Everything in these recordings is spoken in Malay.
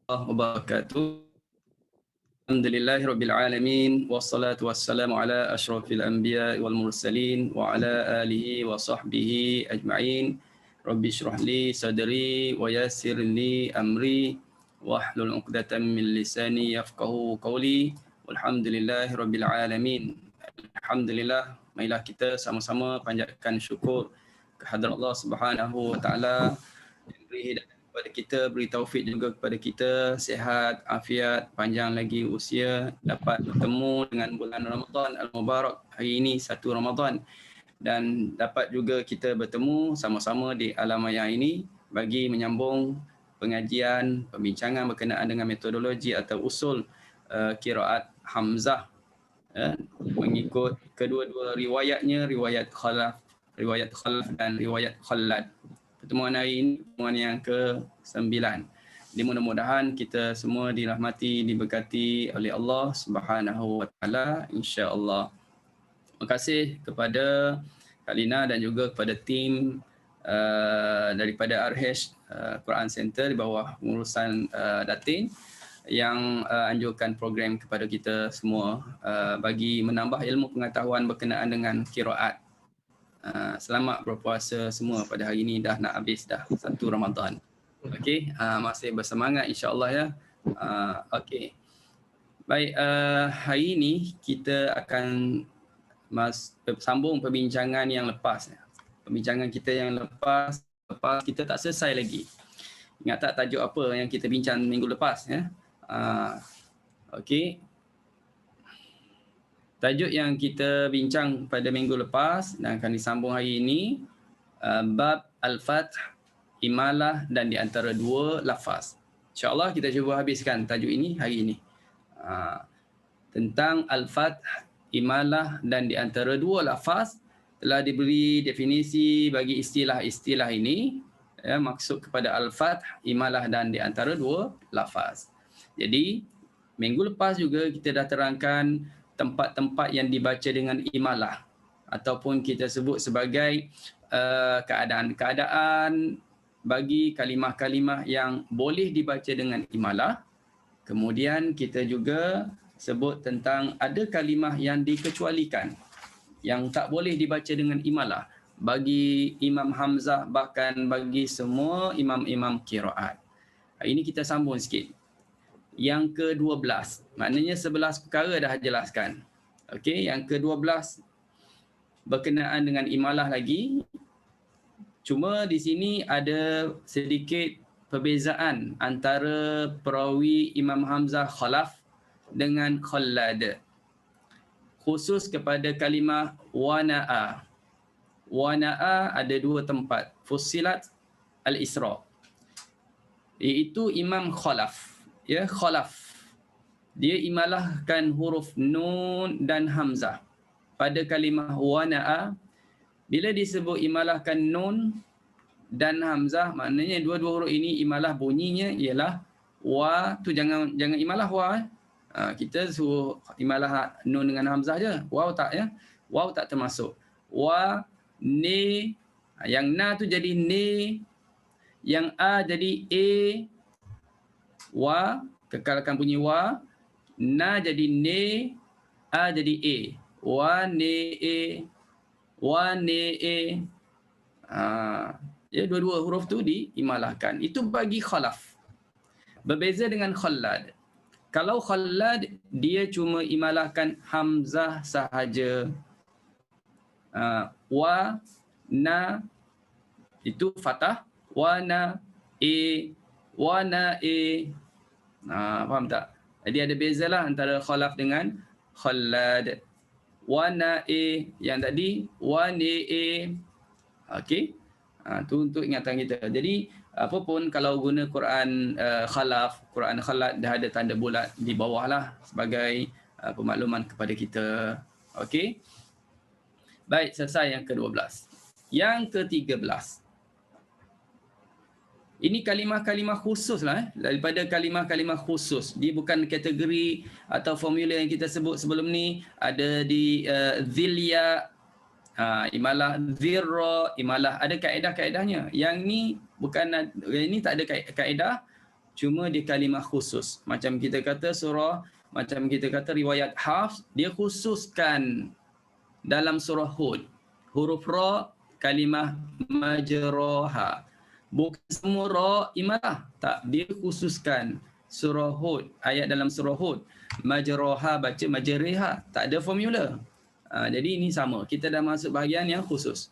wabarakatuh. Alhamdulillahirabbil alamin wassalatu wassalamu ala asyrafil anbiya wal mursalin wa ala alihi wa sahbihi ajma'in. Rabbi shrah li sadri wa yassir li amri wahlul 'uqdatam min lisani yafqahu qawli. Walhamdulillahirabbil alamin. Alhamdulillah, marilah kita sama-sama panjatkan syukur kehadrat Allah Subhanahu wa taala, beri hidayah kepada kita, beri taufik juga kepada kita, sihat, afiat, panjang lagi usia, dapat bertemu dengan bulan Ramadan Al-Mubarak hari ini 1 Ramadan, dan dapat juga kita bertemu sama-sama di alam maya ini bagi menyambung pengajian, pembincangan berkenaan dengan metodologi atau usul qiraat Hamzah, mengikut kedua-dua riwayatnya, riwayat Khalaf dan riwayat Khallad. Pertemuan hari ini pertemuan yang ke-9. Mudah-mudahan kita semua dirahmati, diberkati oleh Allah Subhanahu wa taala, insya-Allah. Terima kasih kepada Kak Lina dan juga kepada tim daripada RH Quran Center di bawah pengurusan Datin yang anjurkan program kepada kita semua bagi menambah ilmu pengetahuan berkenaan dengan qiraat. Selamat berpuasa semua pada hari ini, dah nak habis dah 1 Ramadan. Okey, masih bersemangat insya-Allah ya. Okey. Baik, hari ini kita akan sambung perbincangan yang lepas. Perbincangan kita yang lepas kita tak selesai lagi. Ingat tak tajuk apa yang kita bincang minggu lepas ya? Okey. Tajuk yang kita bincang pada minggu lepas dan akan disambung hari ini, bab Al-Fath, Imalah dan di antara dua lafaz. InsyaAllah kita cuba habiskan tajuk ini hari ini. Tentang Al-Fath, Imalah dan di antara dua lafaz, telah diberi definisi bagi istilah-istilah ini, ya, maksud kepada Al-Fath, Imalah dan di antara dua lafaz. Jadi minggu lepas juga kita dah terangkan tempat-tempat yang dibaca dengan imalah ataupun kita sebut sebagai keadaan-keadaan bagi kalimah-kalimah yang boleh dibaca dengan imalah. Kemudian kita juga sebut tentang ada kalimah yang dikecualikan, yang tak boleh dibaca dengan imalah bagi Imam Hamzah, bahkan bagi semua imam-imam qiraat. Ini kita sambung sikit. Yang ke-12, maknanya 11 perkara dah jelaskan. Okey, yang ke-12 berkenaan dengan imalah lagi. Cuma di sini ada sedikit perbezaan antara perawi Imam Hamzah Khalaf dengan Khallad. Khusus kepada kalimah wana'a. Wana'a ada dua tempat, Fussilat, Al-Isra. Iaitu Imam Khalaf. Ya, Khalaf. Dia imalahkan huruf nun dan hamzah pada kalimah wana'a. Bila disebut imalahkan nun dan hamzah, maknanya dua-dua huruf ini imalah bunyinya ialah wa, tu jangan imalah wa. Kita suruh imalah nun dengan hamzah je. Waw tak ya? Waw tak termasuk. Wa, ne, yang na tu jadi ne, yang a jadi e, wa, kekalkan bunyi wa, na jadi ne, a jadi e. Wa ne e, wa ne e. Ya, dua-dua huruf tu diimalahkan. Itu bagi Khalaf. Berbeza dengan Khallad. Kalau Khallad, dia cuma imalahkan hamzah sahaja. Wa, na, itu fathah. Wa na e, wa na e. Faham tak? Jadi ada bezalah antara Khalaf dengan Khallad. Wa na e, yang tadi wa ne e. Okey. Tu untuk ingatan kita. Jadi apapun kalau guna Quran Khalaf, Quran Khallad dah ada tanda bulat di bawah lah sebagai pemakluman kepada kita. Okey. Baik, selesai yang ke-12. Yang ke-13. Ini kalimah-kalimah khusus lah. Daripada kalimah-kalimah khusus. Dia bukan kategori atau formula yang kita sebut sebelum ni. Ada di zilya, imalah zirra, imalah. Ada kaedah-kaedahnya. Yang ni bukan, ini tak ada kaedah. cuma di kalimah khusus. Macam kita kata surah, macam kita kata riwayat Hafs, dia khususkan dalam surah Hud. Huruf ra kalimah majraha. Bukan semua ra imalah. Tak, dia khususkan surah Hud, ayat dalam surah Hud. Majraha baca majriha, tak ada formula. Jadi ini sama, kita dah masuk bahagian yang khusus.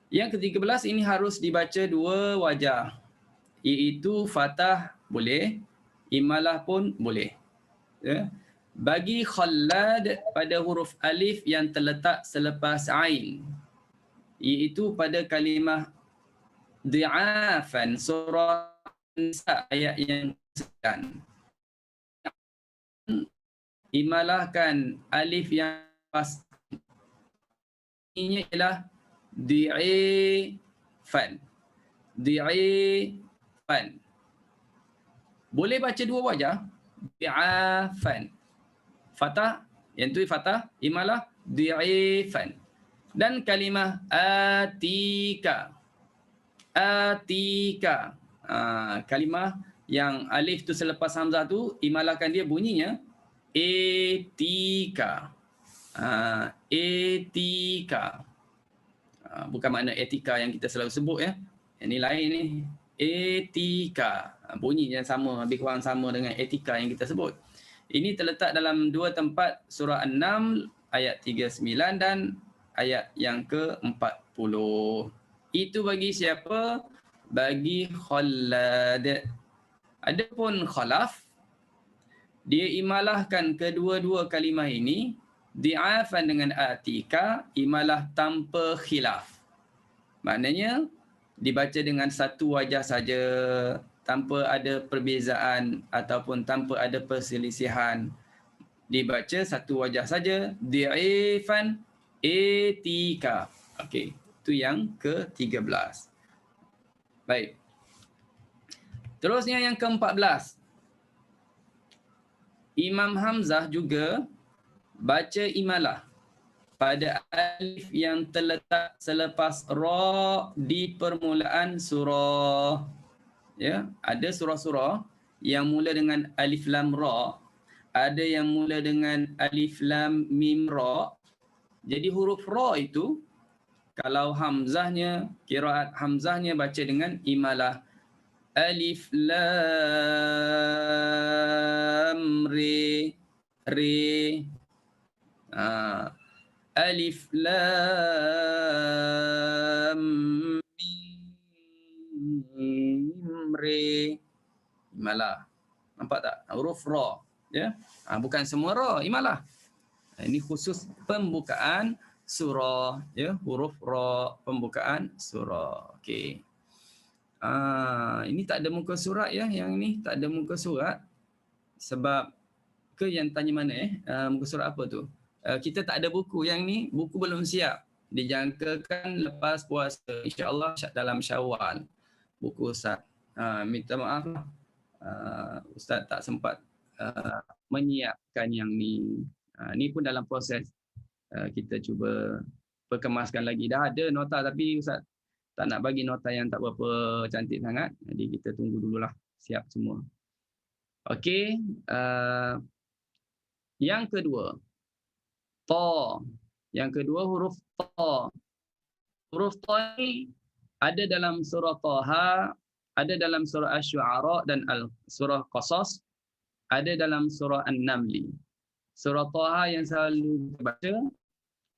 Yang ke-13 ini harus dibaca dua wajah, iaitu fathah boleh, imalah pun boleh. Ya. Bagi Khallad pada huruf alif yang terletak selepas ain, iaitu pada kalimah di'afan, surah Nisa ayat yang 9. Imalahkan alif yang pas ini ialah di'ifan. Di'ifan. Boleh baca dua wajah. Di'afan. Fathah, yang tu fathah, imalah di'ifan. Dan kalimah atika. Atika. Kalimah yang alif tu selepas hamzah tu, imalahkan dia bunyinya etika. Etika. Bukan makna etika yang kita selalu sebut ya. Yang ni lain ni. Etika. Bunyinya sama, lebih kurang sama dengan etika yang kita sebut. Ini terletak dalam dua tempat, surah An-Naml ayat 39 dan ayat yang ke-40. Itu bagi siapa? Bagi Khallad. Adapun Khalaf, dia imalahkan kedua-dua kalimah ini di'afan dengan atika, imalah tanpa khilaf. Maknanya dibaca dengan satu wajah saja, tanpa ada perbezaan ataupun tanpa ada perselisihan. Dibaca satu wajah saja, di'ifan etika. Okey, itu yang ke-13. Baik. Terusnya yang ke-14. Imam Hamzah juga baca imalah pada alif yang terletak selepas ra di permulaan surah. Ya, ada surah-surah yang mula dengan alif lam ra, ada yang mula dengan alif lam mim ra. Jadi huruf ra itu kalau hamzahnya, qiraat hamzahnya baca dengan imalah alif lam re, re. Alif lam mim re. Imalah. Nampak tak? Huruf ra, ya. Bukan semua ra imalah. Ini khusus pembukaan surah, ya, huruf ra pembukaan surah. Okey. Ini tak ada muka surat ya, yang ni tak ada muka surat. Sebab ke yang tanya mana muka surat apa tu? Kita tak ada buku yang ni, buku belum siap. Dijangkakan lepas puasa, insya-Allah dalam Syawal. Buku Ustaz. Minta maaf lah. Ustaz tak sempat menyiapkan yang ni. Ni pun dalam proses kita cuba perkemaskan lagi. Dah ada nota tapi Ustaz tak nak bagi nota yang tak berapa cantik sangat. Jadi kita tunggu dululah siap semua. Okey. Yang kedua, ta. Yang kedua huruf ta. Huruf ta ni ada dalam surah Taha, ada dalam surah Asy-Syu'ara dan surah Qasas, ada dalam surah An-Naml. Surah Taha yang selalu dibaca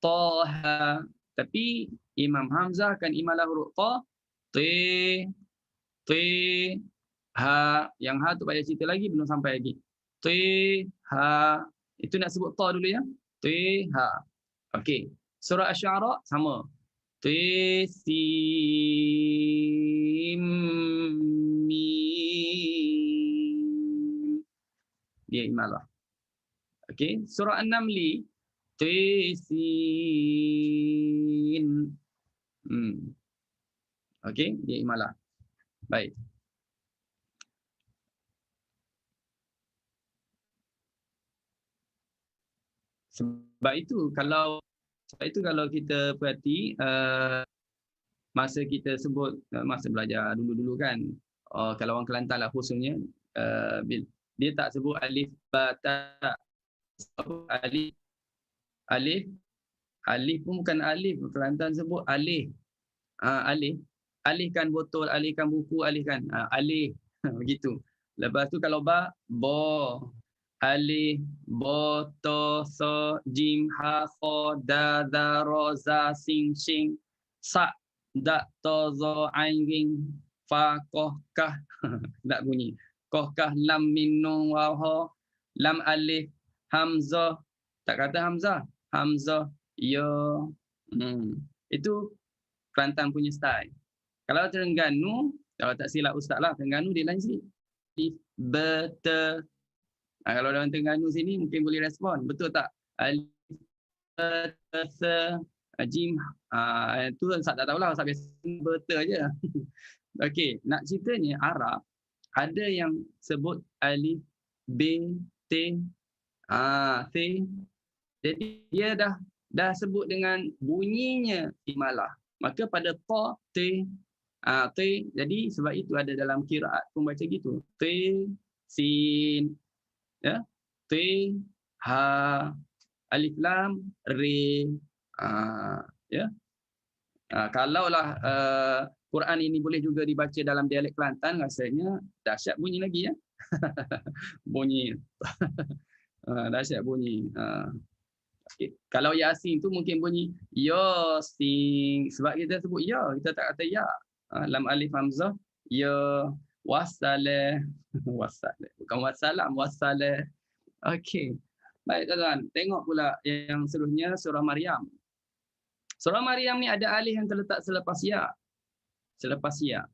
Taha, tapi Imam Hamzah akan imalah huruf ta, ti, ha. Yang ha tu payah cerita lagi, belum sampai lagi. Ti, ha. Itu nak sebut ta dulu ya. Ti, ha. Okey. Surah Asy-Syu'ara sama. Ti, sim, mim. Dia imalah. Okey. Surah An-Naml. Ti, sin. Okey. Dia imalah. Baik. Sebab itu kalau kita perhati masa kita sebut masa belajar dulu-dulu kan, kalau orang Kelantan lah khususnya, Dia tak sebut alif ba ta. Alif alif alif pun bukan alif, Kelantan sebut alih. Alih, alihkan botol, alihkan buku, alihkan. Alih. Begitu. Lepas tu kalau ba, bo, alif, bo, to, so, jim, ha, kho, da, da, ro, za, sin, shin, sa, da, to, zo, ain, ring, fa, koh, kah. Tak bunyi. Koh, kah, lam, min, nun, waw, ho, lam, alif, hamzah. Tak kata hamzah. Hamzah, ya. Itu Kelantan punya style. Kalau Terengganu, kalau tak silap ustaz lah, Terengganu dia lain sikit. Alif, bete. Kalau orang Terengganu sini mungkin boleh respon. Betul tak? Alif, bete, se, jim. Itu ustaz tak tahulah. Ustaz biasa bete je. Okey, nak ceritanya Arab, ada yang sebut alif, b, t, t. Jadi dia dah sebut dengan bunyinya imalah. Maka pada ta, t, t, jadi sebab itu ada dalam qiraat pun baca gitu. T, sin, ya, t, ha, alif lam, re, ya. Kalaulah Quran ini boleh juga dibaca dalam dialek Kelantan, rasanya dahsyat bunyi lagi ya. Bunyi. Dahsyat bunyi. Okay. Kalau Yasin tu mungkin bunyi Yasin. Sebab kita sebut ya, kita tak kata ya. Lam alif hamzah, ya, wasalah. Wasalah. Bukan wassalam, wasalah. Okey. Baik tuan-tuan, tengok pula yang seterusnya surah Maryam. Surah Maryam ni ada alif yang terletak selepas ya. Selepas ya.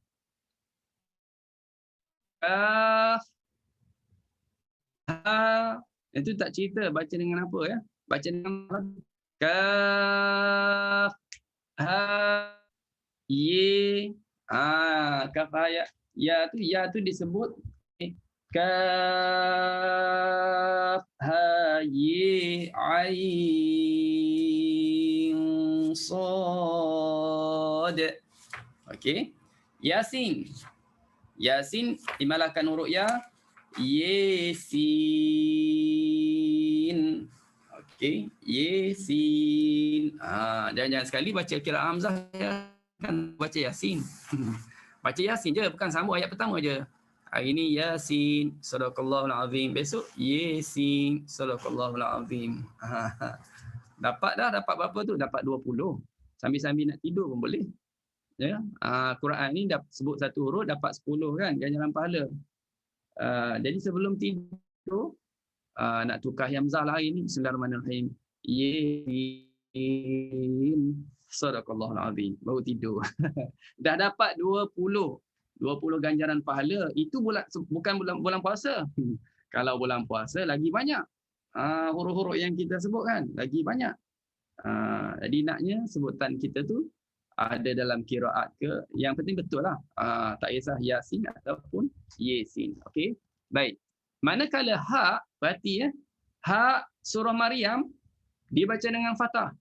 Itu tak cerita baca dengan apa ya? Baca dengan kaf, ha, ye, kaf ayat ya tu disebut kaf, ha, ye, ain, sad. Okey. Yasin. Yasin dimalahkan huruf ya. Yesin. Okey, Yesin. Jangan sekali baca qiraat hamzah kan baca Yasin. Baca Yasin je, bukan sambung ayat pertama je. Hari ni Yasin, sadaqallahul azim. Besok Yesin, sadaqallahul azim. Dapat berapa tu? Dapat 20. Sambil-sambil nak tidur pun boleh. Ya. Quran ni sebut satu huruf dapat 10 kan ganjaran pahala. Jadi sebelum tidur nak tukar hamzah lah hari ni. Bismillahirrahmanirrahim. Yesin, sadaqallahul azim. Baru tidur. Dah dapat 20 ganjaran pahala. Itu bukan bulan puasa. Kalau bulan puasa lagi banyak. Huruf-huruf yang kita sebut kan lagi banyak. Jadi naknya sebutan kita tu ada dalam qiraat ke, yang penting betul lah. Tak kisah Yasin ataupun Yesin. Okey. Baik. Manakala ha, berarti ha surah Maryam dibaca dengan fathah.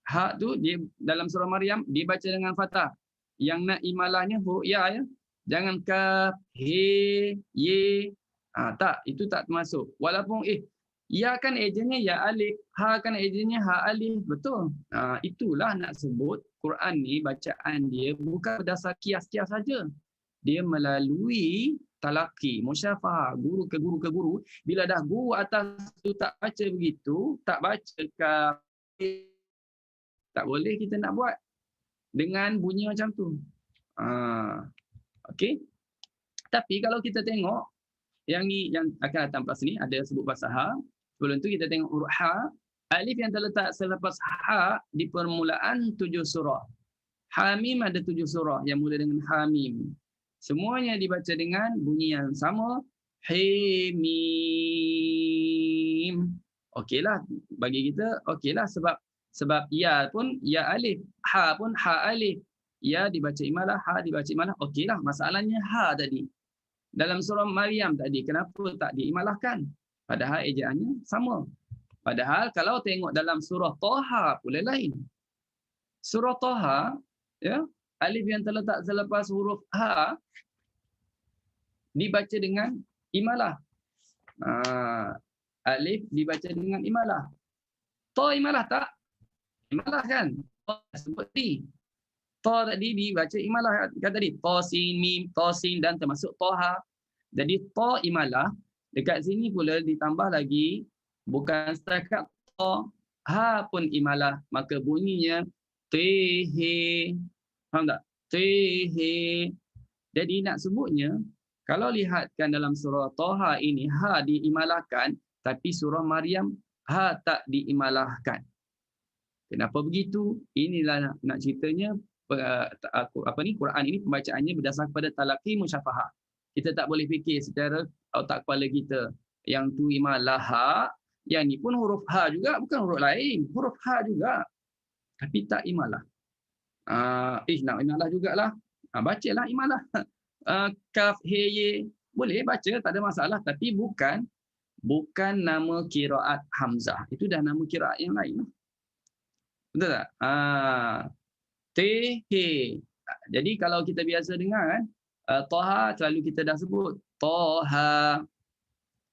Ha tu dia dalam surah Maryam dibaca dengan fathah. Yang nak imalahnya huruf ya ya. Jangan kaf, he, ye. Tak, itu tak termasuk. Walaupun ya kan ejennya ya alif, ha kan ejennya ha alif, betul. Itulah nak sebut Quran ni bacaan dia bukan berdasar kias-kias saja. Dia melalui talaqi, musyafahah, guru ke guru ke guru. Bila dah guru atas tu tak baca begitu, tak baca tak boleh kita nak buat dengan bunyi macam tu. Okey. Tapi kalau kita tengok yang ni yang akan datang lepas ni ada sebut bahasa ha. Sebelum tu kita tengok huruf ha, alif yang terletak selepas ha di permulaan 7 surah. Hamim ada 7 surah yang mula dengan hamim. Semuanya dibaca dengan bunyi yang sama. Hamim. Okeylah bagi kita, okeylah sebab ya pun ya alif, ha pun ha alif. Ya dibaca imalah, ha dibaca imalah. Okeylah, masalahnya ha tadi. Dalam surah Maryam tadi kenapa tak diimalahkan? Padahal ejaannya sama. Padahal kalau tengok dalam surah Taha pula lain. Surah Taha, ya, alif yang terletak selepas huruf ha dibaca dengan imalah. Alif dibaca dengan imalah. To imalah tak? Imalah kan? To sebut ni. To tadi dibaca imalah kan tadi. To sin mim, to sin dan termasuk toha. Jadi to imalah. Dekat sini pula ditambah lagi bukan setakat to, ha pun imalah. Maka bunyinya tehe. Faham tak? Tehe. Jadi nak sebutnya, kalau lihatkan dalam surah Toha ini, ha diimalahkan, tapi surah Maryam, ha tak diimalahkan. Kenapa begitu? Inilah nak ceritanya, Quran ini pembacaannya berdasar kepada talaqi musyafahah. Kita tak boleh fikir secara otak kepala kita. Yang tu imalah ha, yang ni pun huruf ha juga, bukan huruf lain. Huruf ha juga. Tapi tak imalah. Nak imalah jugalah. Bacalah imalah. Kaf, he, ye. Boleh baca, tak ada masalah. Tapi bukan nama kiraat Hamzah. Itu dah nama kiraat yang lain. Betul tak? Te, he. Jadi kalau kita biasa dengar kan, Toha selalu kita dah sebut. Toha.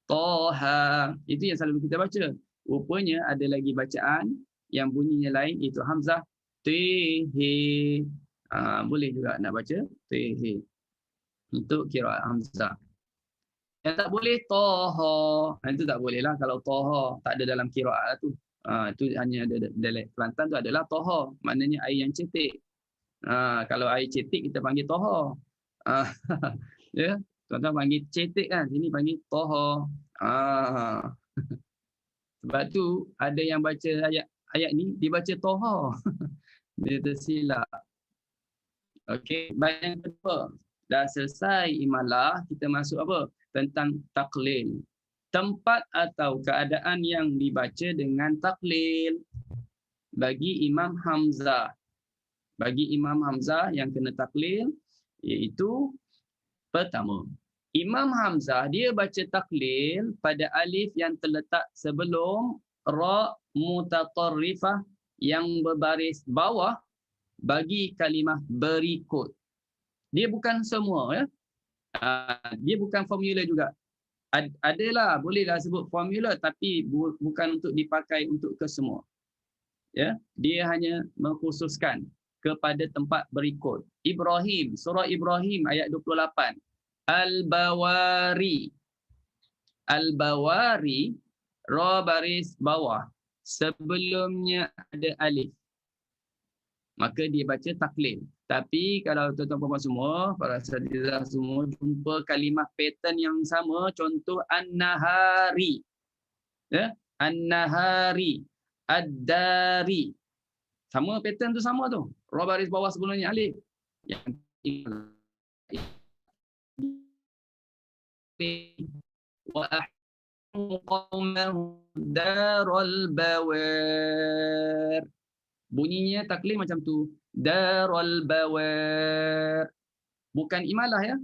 Toha. Itu yang selalu kita baca. Rupanya ada lagi bacaan yang bunyinya lain, itu Hamzah. Te, he. Boleh juga nak baca. Te, he. Untuk kiraat Hamzah. Yang tak boleh Toha. Itu tak boleh lah kalau Toha tak ada dalam kiraat tu. Itu hanya ada dalam Kelantan tu adalah Toha. Maknanya air yang cetek. Kalau air cetek kita panggil Toha. Ya, tuan-tuan panggil cetek kan. Sini panggil Toha. Sebab tu ada yang baca ayat ni dibaca Toha. Dia tersilap. Okey, baik, yang kedua. Dah selesai imalah, kita masuk apa? Tentang taklil. Tempat atau keadaan yang dibaca dengan taklil. Bagi Imam Hamzah. Bagi Imam Hamzah yang kena taklil, iaitu pertama, Imam Hamzah dia baca taklil pada alif yang terletak sebelum ra mutatarrifah yang berbaris bawah bagi kalimah berikut. Dia bukan semua, ya. Dia bukan formula juga. Adalah, bolehlah sebut formula, tapi bukan untuk dipakai untuk kesemua. Ya, dia hanya mengkhususkan kepada tempat berikut. Ibrahim, surah Ibrahim ayat 28. Al-Bawari. Al-Bawari, ra baris bawah. Sebelumnya ada alif. Maka dia baca taklil. Tapi kalau tuan-tuan puan semua, para asatidzah semua jumpa kalimah pattern yang sama, contoh an-nahari. Ya, an-nahari, ad-dari. Sama pattern tu sama tu. Ra baris bawah sebelumnya alif. Yang wa ahqamahu darul bawar. Bunyinya taklil macam tu. Darul bawar. Bukan imalah, ya.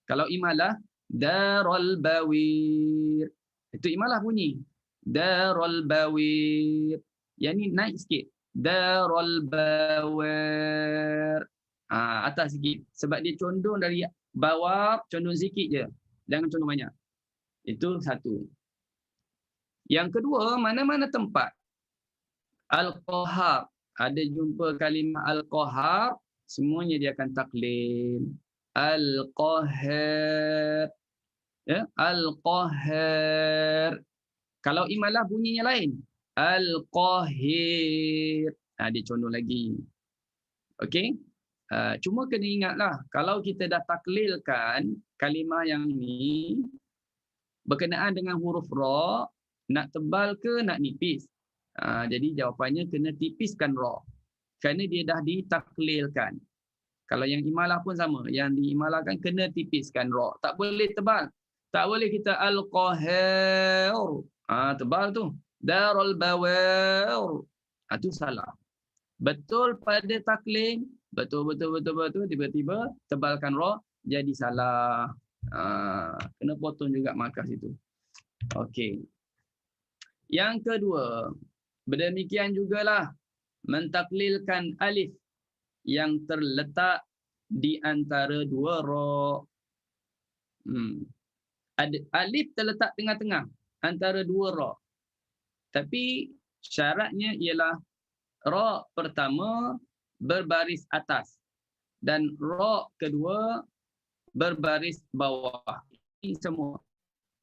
Kalau imalah, darul bawir. Itu imalah bunyi. Darul bawir. Yang ni naik sikit. Darul bawar. Atas sikit. Sebab dia condong dari bawah, condong sikit je. Jangan condong banyak. Itu satu. Yang kedua, mana-mana tempat. Al-Qahar. Ada jumpa kalimah Al-Qahar, semuanya dia akan taklil. Al-Qahar. Ya, Al-Qahar. Kalau imalah bunyinya lain. Al-Qahir. Dia condong lagi. Okey? Cuma kena ingatlah, kalau kita dah taklilkan kalimah yang ni berkenaan dengan huruf ra, nak tebal ke nak nipis? Jadi jawapannya kena tipiskan ra. Kerana dia dah ditaklilkan. Kalau yang imalah pun sama. Yang diimalahkan kena tipiskan ra. Tak boleh tebal. Tak boleh kita al-qahir. Tebal tu. Darul bawar. Itu salah. Betul pada taklil. Betul. Tiba-tiba tebalkan ra. Jadi salah. Kena potong juga markah itu. Okey. Yang kedua. Demikian jugalah mentaklilkan alif yang terletak di antara dua ra. Alif terletak tengah-tengah antara dua ra. Tapi syaratnya ialah ra pertama berbaris atas dan ra kedua berbaris bawah. Ini semua.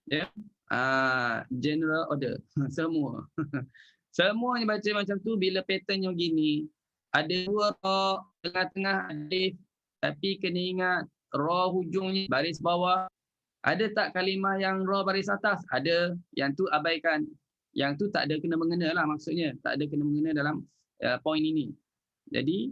Ya. General order. Semua. Semuanya baca macam tu bila patternnya gini. Ada dua ra tengah-tengah alif, tapi kena ingat ra hujungnya baris bawah. Ada tak kalimah yang ra baris atas? Ada. Yang tu abaikan. Yang tu tak ada kena mengena lah maksudnya. Tak ada kena mengena dalam poin ini. Jadi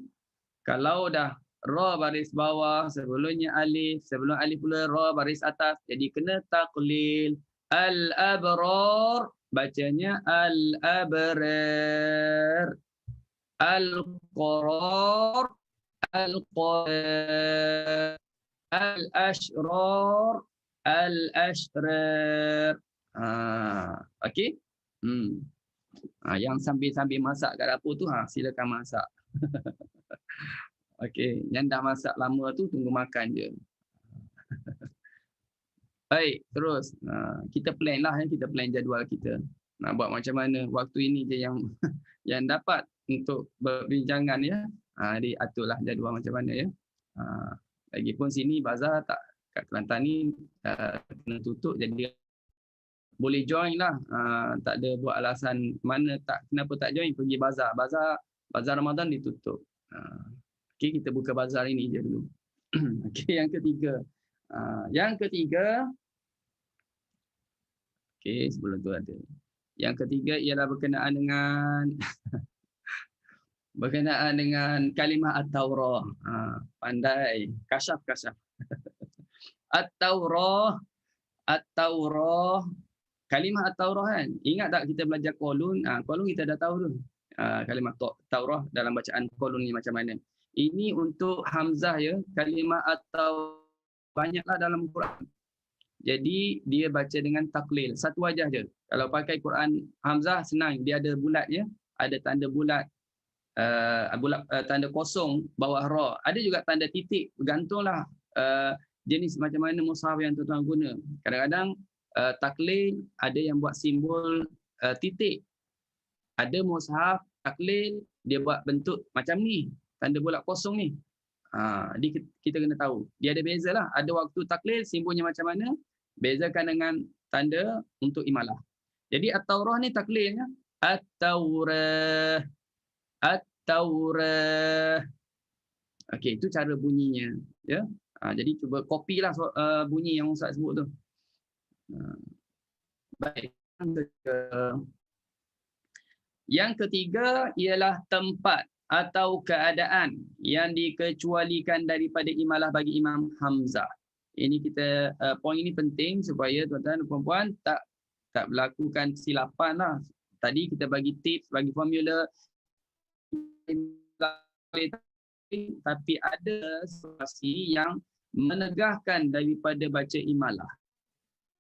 kalau dah ra baris bawah, sebelumnya alif, sebelum alif pula ra baris atas, jadi kena taqlil. Al-abrar bacanya al-abrar. Al-qarar al-qarar. Al-ashrar al-ashrar. Okey? Yang sambil-sambil masak kat dapur tu silakan masak. Okey, yang dah masak lama tu tunggu makan je. Baik, terus kita plan lah, kita plan jadual kita. Nak buat macam mana? Waktu ini je yang yang dapat untuk berbincangan ya. Diaturlah jadual macam mana ya. Lagipun sini bazar tak kat Kelantan ni kena tutup, jadi boleh join lah. Tak ada buat alasan mana tak kenapa tak join, pergi bazar. Bazar Ramadan ditutup. Okey, kita buka bazar ini je dulu. Okey, yang ketiga. Okey, sebelum tu ada. Yang ketiga ialah berkenaan dengan kalimah at-taurah. Pandai, kasyaf. At-taurah, kalimah at-taurah kan. Ingat tak kita belajar Qalun? Qalun kita dah tahu tu. Kalimah Taurah dalam bacaan Qalun ni macam mana. Ini untuk hamzah ya, kalimah atau banyaklah dalam Quran. Jadi dia baca dengan taklil, satu wajah je. Kalau pakai Quran hamzah senang, dia ada bulat ya, ada tanda bulat, tanda kosong bawah ra. Ada juga tanda titik, bergantunglah jenis macam mana mushaf yang tuan-tuan guna. Kadang-kadang taklil ada yang buat simbol titik. Ada mushaf taklil dia buat bentuk macam ni, tanda bulat kosong ni. Kita kena tahu. Dia ada beza lah. Ada waktu taklil simbolnya macam mana, bezakan dengan tanda untuk imalah. Jadi at-taurah ni taklilnya at-taurah. Okey, itu cara bunyinya ya. Jadi cuba kopilah bunyi yang Ustaz sebut tu. Baik. Yang ketiga ialah tempat atau keadaan yang dikecualikan daripada imalah bagi Imam Hamzah. Ini kita poin ini penting supaya tuan-tuan dan puan-puan tak melakukan kesilapan lah. Tadi kita bagi tips, bagi formula, tapi ada situasi yang menegahkan daripada baca imalah.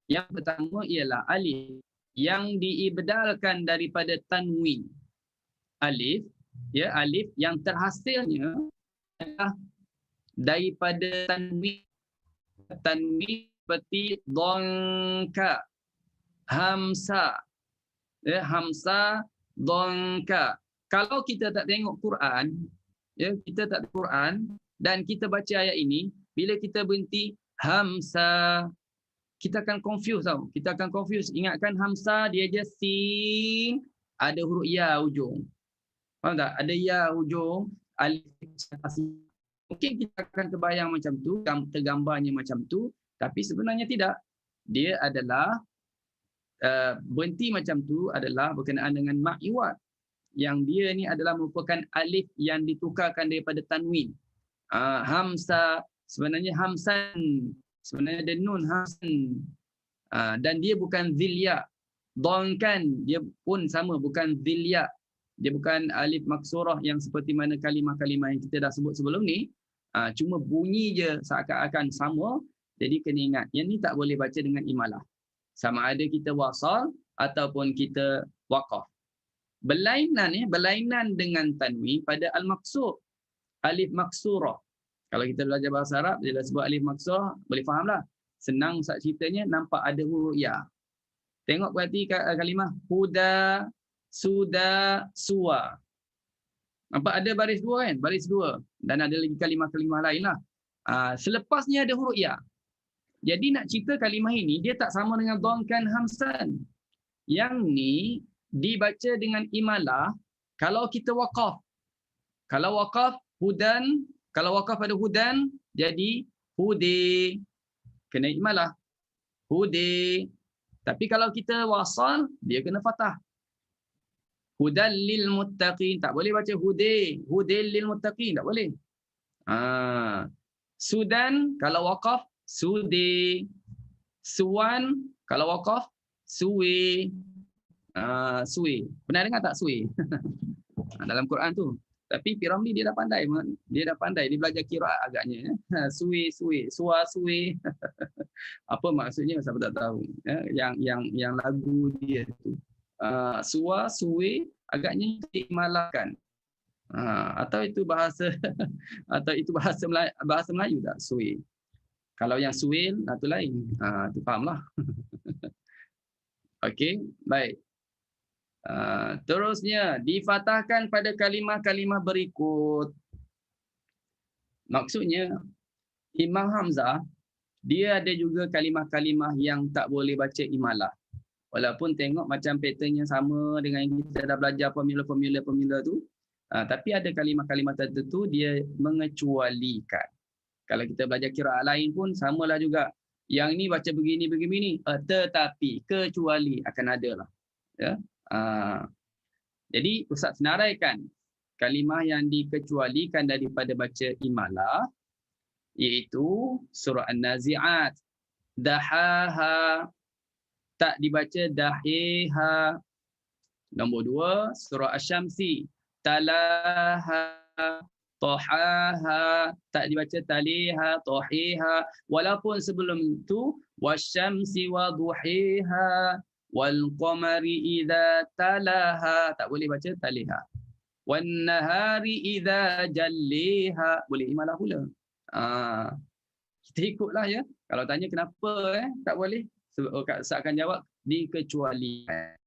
Yang pertama ialah alif yang diibdalkan daripada tanwin. Alif yang terhasilnya adalah daripada tanwin seperti dhanka, hamsa, hamsa, dhanka. Kalau kita tak tengok Quran, kita tak tengok Quran dan kita baca ayat ini, bila kita berhenti hamsa, kita akan confuse tau. Kita akan confuse. Ingatkan hamsa dia je sin, ada huruf ya hujung. Faham tak? Ada ya hujung, alif. Mungkin kita akan terbayang macam tu, tergambarnya macam tu, tapi sebenarnya tidak. Dia adalah berhenti macam tu adalah berkenaan dengan mak iwad. Yang dia ni adalah merupakan alif yang ditukarkan daripada tanwin. Hamsa sebenarnya hamsan. Sebenarnya ada nun hamsan. Dan dia bukan zilya. Dhankan dia pun sama, bukan zilya. Dia bukan alif maksurah yang seperti mana kalimah-kalimah yang kita dah sebut sebelum ni. Cuma bunyi je seakan-akan sama. Jadi kena ingat, yang ni tak boleh baca dengan imalah. Sama ada kita wasal ataupun kita waqaf. Berlainan dengan tanwin pada al-maksur. Alif maksurah. Kalau kita belajar bahasa Arab, bila sebut alif maksurah, boleh fahamlah. senang Ustaz ceritanya, nampak ada huruf ya. Tengok berarti kalimah huda, suda, suwa. Nampak ada baris dua kan? Baris dua. Dan ada lagi kalimah-kalimah lain lah. Selepasnya ada huruf ya. Jadi nak cerita kalimah ini, dia tak sama dengan dhamkan hamsan. Yang ni dibaca dengan imalah kalau kita waqaf. Kalau waqaf hudan, kalau waqaf pada hudan, jadi hudi. Kena imalah. Hudi. Tapi kalau kita wasal, dia kena fathah. Hudal lil muttaqin. Tak boleh baca hudi. Hudil lil muttaqin. Tak boleh. Sudan, kalau waqaf, sudi. Suwan, kalau waqaf, suwi. Suwi. Pernah dengar tak suwi? Dalam Quran tu. Tapi Piramli dia dah pandai. Dia dah pandai. Dia belajar qiraat agaknya. Suwi, suwi. Suwa, suwi. Apa maksudnya? Siapa tak tahu. Yang lagu dia tu. Suwa, suwi. Agaknya diimalahkan. Atau itu bahasa atau itu bahasa Melayu tak? Suwi. Kalau yang suwil, itu lain. Itu fahamlah. Okey, baik. Terusnya difatahkan pada kalimah-kalimah berikut. Maksudnya Imam Hamzah dia ada juga kalimah-kalimah yang tak boleh baca imalah. Walaupun tengok macam patternnya sama dengan yang kita dah belajar formula tu, tapi ada kalimah-kalimah tertentu dia mengecualikan. Kalau kita belajar qiraat lain pun samalah juga. Yang ini baca begini, tetapi kecuali akan ada lah. Ya. Jadi Ustaz senaraikan kalimah yang dikecualikan daripada baca imalah iaitu surah An-Nazi'at, dahaha, tak dibaca dahiha. Nombor 2 surah Asy-Syamsi, talaha, tohaha, tak dibaca taliha, tohiha. Walaupun sebelum itu wasyamsi wa duhiha wal qamari idza talaha, tak boleh baca taliha. Wan nahari idza jalliha, boleh imalah pula. Kita ikutlah ya. Kalau tanya kenapa tak boleh, saya akan jawab dikecualikan.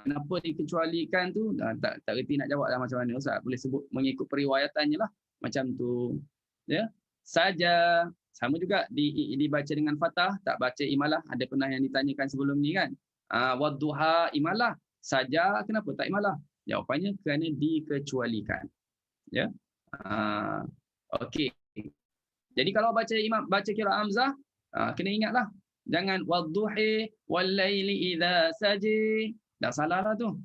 Kenapa dikecualikan tu tak reti nak jawab lah macam mana Ustaz. Boleh sebut mengikut periwayatannya lah macam tu ya. Saja sama juga dibaca dengan fathah, tak baca imalah. Ada pernah yang ditanyakan sebelum ni kan, wadduha imalah, saja kenapa tak imalah? Jawapannya kerana dikecualikan ya. Okey, jadi kalau baca qiraat Hamzah, kena ingatlah jangan wadduhi wal laili idza saji. Dah salah lah tu.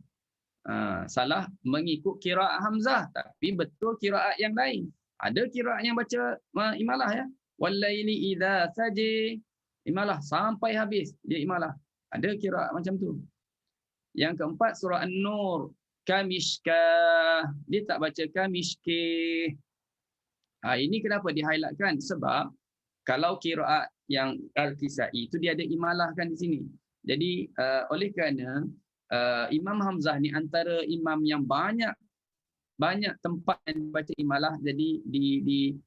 Salah mengikut qiraat Hamzah, tapi betul qiraat yang lain. Ada qiraat yang baca imalah ya. Walaili idza saji. Imalah sampai habis dia imalah. Ada qiraat macam tu. Yang keempat surah An-Nur, kamishkah. Dia tak baca kamishkih. Ini kenapa di-highlightkan? Sebab kalau qiraat yang Al-Kisai itu dia ada imalah kan di sini. Jadi oleh kerana Imam Hamzah ni antara imam yang banyak tempat yang baca imalah, jadi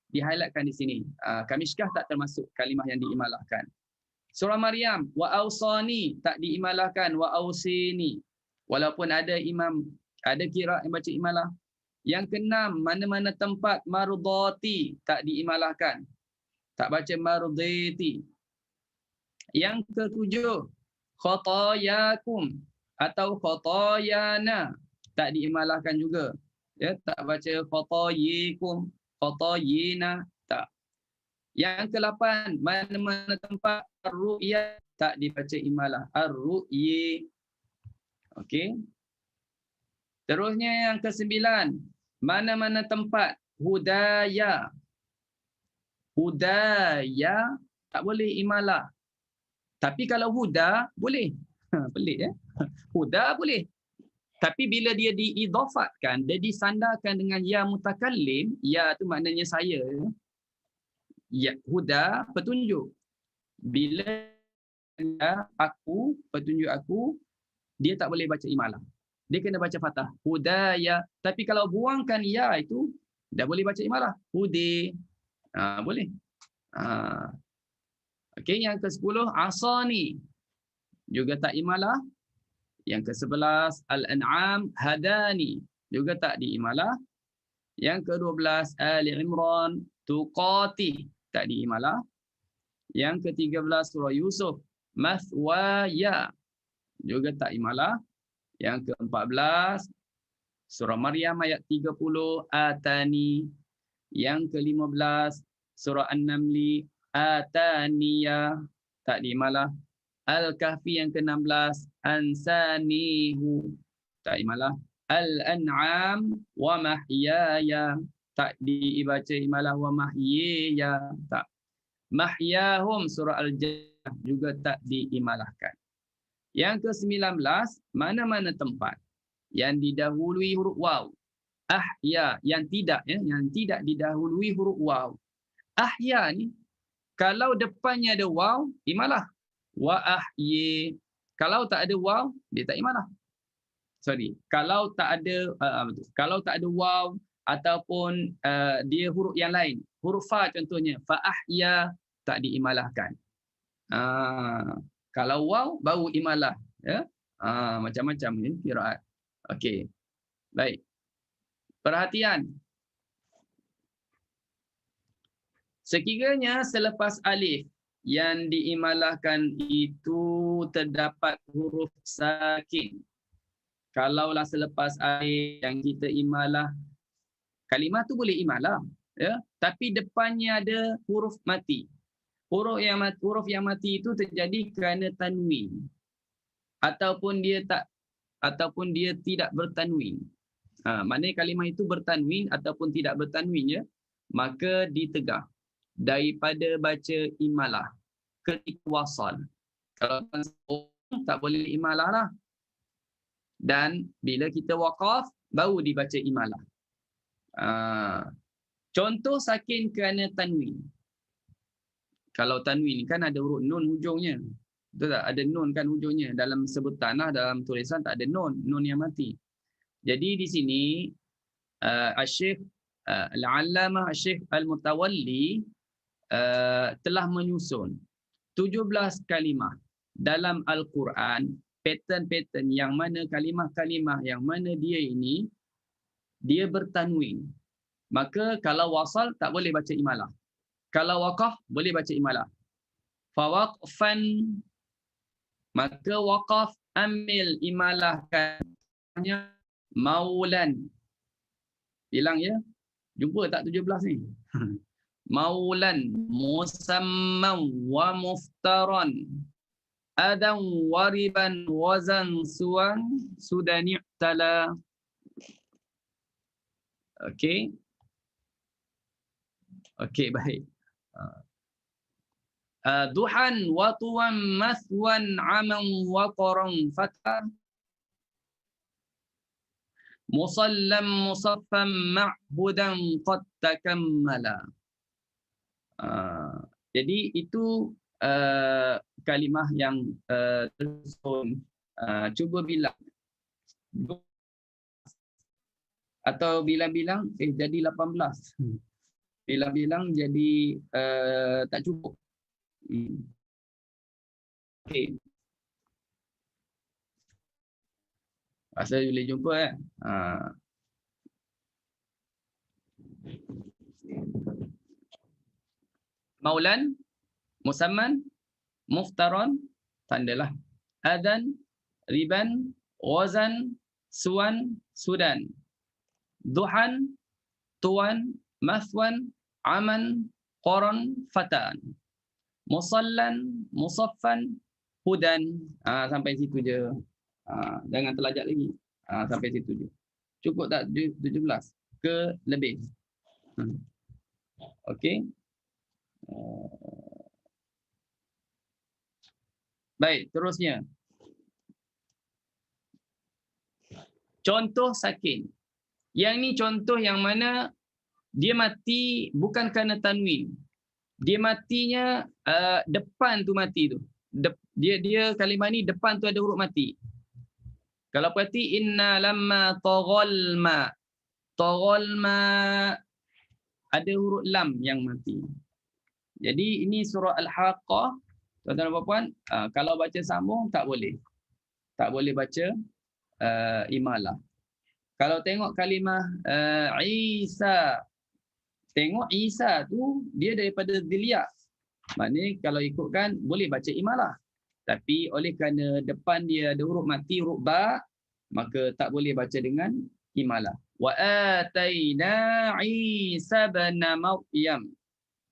di-highlightkan di sini. Kamishkah tak termasuk kalimah yang diimalahkan. Surah Maryam, wa ausani tak diimalahkan, wa ausini. Walaupun ada qiraat yang baca imalah. Yang keenam, mana-mana tempat mardati tak diimalahkan. Tak baca mardati. Yang ketujuh, khotayakum atau khotayana tak diimalahkan juga. Ya, tak baca khotayikum, khotayina, tak. Yang ke-8, mana-mana tempat ar-ru'ya tak dibaca imalah, ar-ru'yi. Okey. Terusnya yang ke-9, mana-mana tempat hudaya. Hudaya tak boleh imalah. Tapi kalau huda boleh. Pelik ya. Huda boleh. Tapi bila dia diidhafatkan, dia disandarkan dengan ya mutakallim, ya tu maknanya saya. Ya, huda petunjuk. Bila aku, petunjuk aku, dia tak boleh baca imalah. Dia kena baca fathah. Hudaya. Tapi kalau buangkan ya itu, dah boleh baca imalah. Hudi. Boleh. Okey, yang ke-10 asani juga tak imalah. Yang ke-11 al-an'am hadani juga tak diimalah. Yang ke-12 Ali Imran tuqati tak diimalah. Yang ke-13 surah Yusuf mathwaya juga tak imalah. Yang ke-14 surah Maryam ayat 30 atani. Yang ke-15 surah An-Namli ataniya tak diimalah. Al-Kahfi yang ke-16 ansanihu tak imalah. Al-An'am wa mahyaya tak dibaca imalah. Wa mahyaya tak. Mahyahum surah Al-Jannah juga tak diimalahkan. Yang ke-19 mana-mana tempat yang didahului huruf waw. Ahya yang tidak didahului huruf waw. Ahya ni kalau depannya ada waw imalah. Wa ahyi. Kalau tak ada waw, dia tak imalah. Sorry. Kalau tak ada kalau tak ada waw ataupun dia huruf yang lain. Huruf fa contohnya, fa ahya tak diimalahkan. Kalau waw baru imalah, ya. Macam-macam ni qiraat. Okey. Baik. Perhatian. Sekiranya selepas alif yang diimalahkan itu terdapat huruf sakin. Kalaulah selepas alif yang kita imalah, kalimah tu boleh imalah, ya. Tapi depannya ada huruf mati. Huruf yang mati itu terjadi kerana tanwin. Ataupun dia tidak bertanwin. Maknanya kalimah itu bertanwin ataupun tidak bertanwin, ya. Maka ditegah daripada baca imalah ketika wasal. Kalau tak boleh imalah lah. Dan bila kita waqaf baru dibaca imalah. Contoh sakin kerana tanwin. Kalau tanwin kan ada huruf nun hujungnya. Betul tak? Ada nun kan hujungnya. Dalam sebutan lah, dalam tulisan tak ada nun yang mati. Jadi di sini Syekh Al-Allamah Syekh Al-Mutawalli telah menyusun 17 kalimah dalam Al-Quran, pattern-pattern yang mana kalimah-kalimah yang mana dia bertanwin. Maka kalau wasal tak boleh baca imalah. Kalau waqaf boleh baca imalah. Fawaqfan, maka waqaf ambil imalahkannya maulan. Bilang ya. Jumpa tak 17 ni? Maulan musamman wa muftaran adan wariban wazan suwan sudani tala. Okey. Okey, baik. Duhan wa tuwan maswan aman wa qaran fatah musallam musaffam ma'budan qad takammala. Jadi itu kalimah yang tersusun. Cuba bilang. Atau bilang-bilang jadi 18. Bilang-bilang jadi tak cukup. Okey. Rasa boleh jumpa Maulan, musamman, muftaron, tandalah. Adan, riban, wazan, suwan, sudan. Duhan, tuan, maswan, aman, qaran, fatan. Musallan, musaffan, hudan. Sampai situ je. Jangan terlajak lagi. Sampai situ je. Cukup tak 17? Ke lebih? Okey. Baik, terusnya. Contoh sakin. Yang ni contoh yang mana dia mati bukan kerana tanwin. Dia matinya depan tu mati tu. Dia kalimah ni depan tu ada huruf mati. Kalau perhati inna lamma taghal ma. Taghal ma ada huruf lam yang mati. Jadi ini surah Al-Haqqah Tuan-tuan dan puan-puan, kalau baca sambung tak boleh. Tak boleh baca imalah. Kalau tengok kalimah Isa, tengok Isa tu dia daripada Dilia. Maknanya kalau ikutkan boleh baca imalah. Tapi oleh kerana depan dia ada huruf mati, huruf ba, maka tak boleh baca dengan imalah. Wa ataina Isa bin Maryam.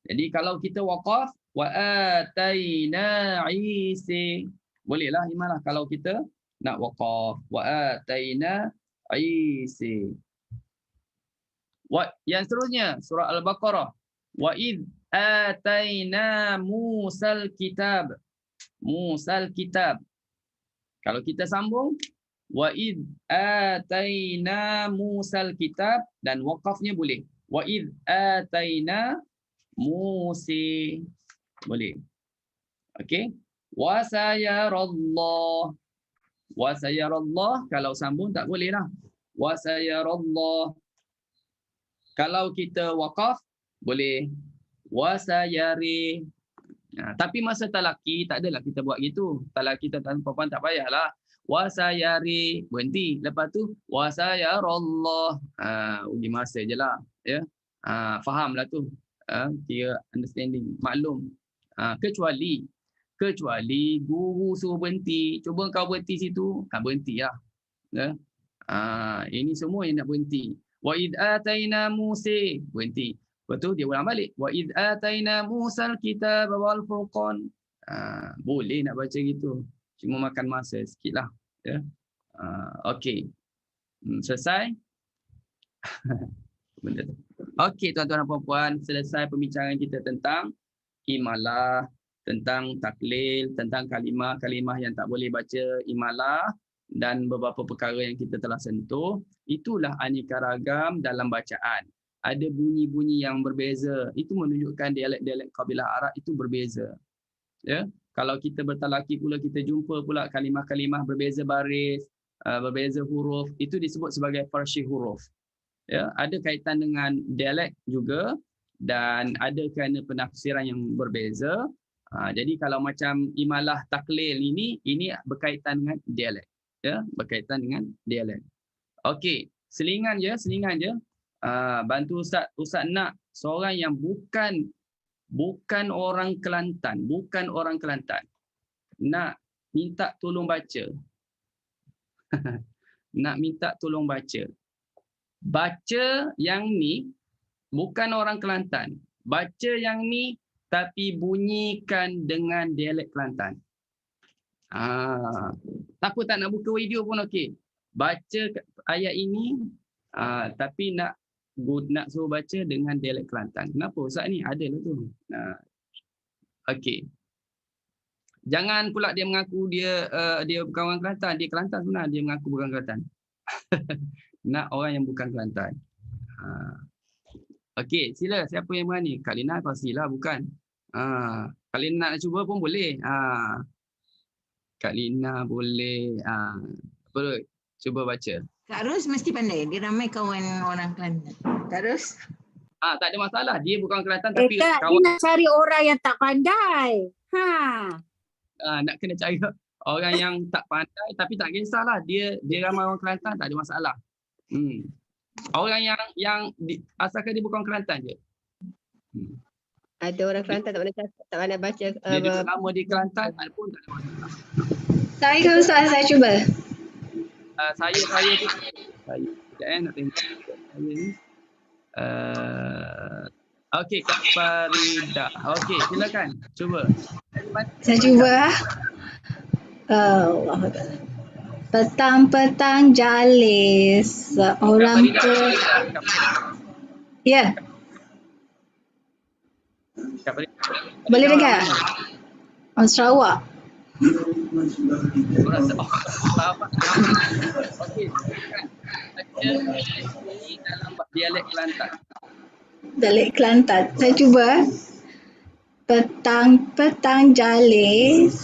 Jadi kalau kita waqaf wa ataina Isa, bolehlah imalah kalau kita nak waqaf. Wa ataina Isa. Yang seterusnya surah Al-Baqarah. Wa id ataina Musal kitab. Musal kitab. Kalau kita sambung wa id ataina Musal kitab dan waqafnya boleh. Wa id ataina Musa. Boleh. Okey. Wa sayarallah. Wa sayarallah kalau sambung tak boleh lah. Wa sayarallah. Kalau kita waqaf boleh. Wa sayari. Tapi masa talaki tak adalah kita buat gitu. Talaki tuan-tuan puan tak payahlah. Wa sayari berhenti. Lepas tu wa sayarallah. Uji masa je lah. Ya. Fahamlah tu. Kira understanding, maklum. Kecuali guru suruh berhenti. Cuba kau berhenti situ, berhentilah. Ya. Ini semua yang nak berhenti. Wa id ataina Musa, berhenti. Lepas tu dia ulang balik. Wa id ataina Musal kitab wal furqan. Boleh nak baca gitu. Cuma makan masa sikitlah. Ya. Okey. Selesai? Benda tu. Okey tuan-tuan dan puan-puan, selesai pembincangan kita tentang imalah, tentang taklil, tentang kalimah-kalimah yang tak boleh baca imalah dan beberapa perkara yang kita telah sentuh. Itulah aneka ragam dalam bacaan. Ada bunyi-bunyi yang berbeza. Itu menunjukkan dialek-dialek kabilah Arab itu berbeza. Ya, kalau kita bertalaki pula kita jumpa pula kalimah-kalimah berbeza baris, berbeza huruf, itu disebut sebagai farshi huruf. Ya, ada kaitan dengan dialek juga dan ada kerana penafsiran yang berbeza. Jadi kalau macam imalah taklil ini berkaitan dengan dialek. Ya, berkaitan dengan dialek. Okey, selingan je. Bantu Ustaz nak seorang yang bukan orang Kelantan, nak minta tolong baca. Nak minta tolong baca. Baca yang ni bukan orang Kelantan. Baca yang ni tapi bunyikan dengan dialek Kelantan. Apa tak nak buka video pun okey. Baca ayat ini tapi nak suruh baca dengan dialek Kelantan. Kenapa Ustaz ni? Ada lah tu. Okey. Jangan pula dia mengaku dia bukan orang Kelantan. Dia Kelantan sebenarnya, dia mengaku bukan Kelantan. Nak orang yang bukan Kelantan. Okey, sila siapa yang berani? Kak Lina pastilah bukan. Kak Lina nak cuba pun boleh. Kak Lina boleh. Boleh cuba baca. Kak Ros mesti pandai. Dia ramai kawan orang Kelantan. Kak Ros? Tak ada masalah. Dia bukan Kelantan tapi Kak, kawan. dia nak cari orang yang tak pandai. Nak kena cari orang yang tak pandai tapi tak kisahlah. Dia ramai orang Kelantan, tak ada masalah. Orang yang asalkan dia bukan Kelantan je. Ada orang Kelantan tak pandai baca. Dia duduk lama di Kelantan pun tak ada masalah. Saya ke Ustaz, saya cuba. Saya sekejap nak tengok saya ni. Okey, Kak Farida. Okey, silakan. Cuba. Saya cuba. Petang-petang jalis seorang tu. Ya. Boleh dengar? Orang Sarawak. Okey, dalam dialek Kelantan. Dialek Kelantan. Saya cuba. Petang-petang jalis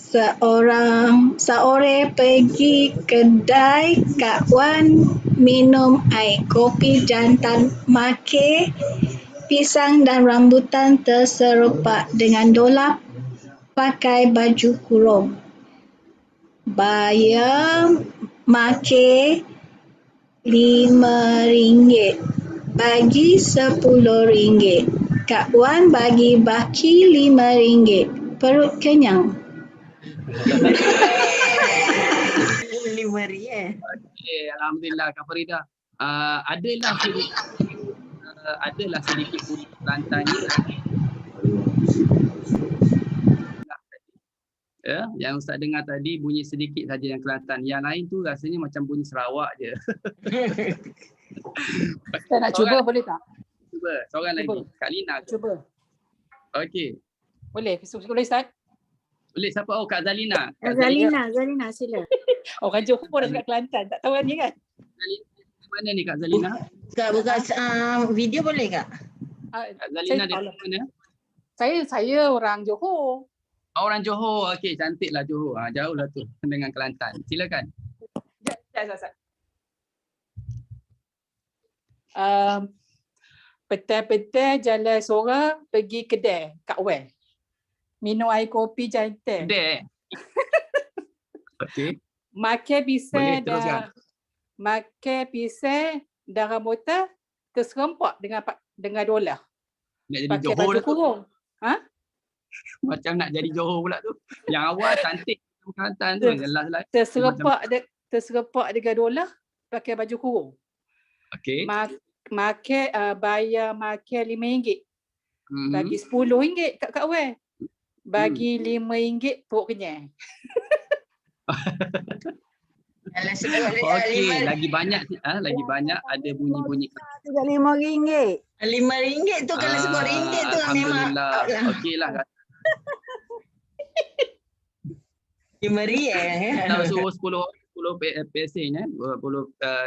seorang pergi kedai kawan minum air kopi jantan makan pisang dan rambutan terserempak dengan dolap pakai baju kurung. Bayar makan RM5. Bagi RM10. Kak Wan bagi baki RM5. Perut kenyang. RM5. Okay, Alhamdulillah Kak Farida. Adalah sedikit bunyi Kelantannya. Ya, yang Ustaz dengar tadi bunyi sedikit saja yang Kelantan. Yang lain tu rasanya macam bunyi Sarawak je. Kita nak cuba boleh tak? Cuba, seorang Cuba. lagi. Kak Lina. Cuba. Okey. Boleh? Boleh Ustaz? Boleh siapa? Oh, Kak Zalina. Zalina sila. Orang Johor dah dekat Kelantan. Tak tahu ni kan? Zalina mana ni Kak Zalina? Kak buka video boleh Kak? Kak Zalina dari mana? Saya orang Johor. Oh, orang Johor. Okey, cantiklah Johor. Jauh lah tu dengan Kelantan. Silakan. Sekejap. Petang-petang jalan seorang pergi kedai Kak Wan. Minum air kopi jantan. Kedai. Okey. Makan pisang Boleh teruskan. makan pisang dan rambutan terserempak dengan dolar. Nak jadi Pakai Johor baju lah tu. kurung. Macam nak jadi Johor pula tu. Yang awal cantik Kelantan tu. Jelas lah. Terserempak dengan dolar pakai baju kurung. Okey. Bayar makan RM5. Mhm. Bagi RM10 kat Wan. Bagi RM5 perut kenyang. Okey, lagi banyak ada bunyi-bunyi. Juga RM5. RM5 tu kalau sebut ringgit tu memang Alhamdulillah. out lah. Okeylah. RM5 Tahu suruh 10 passage 10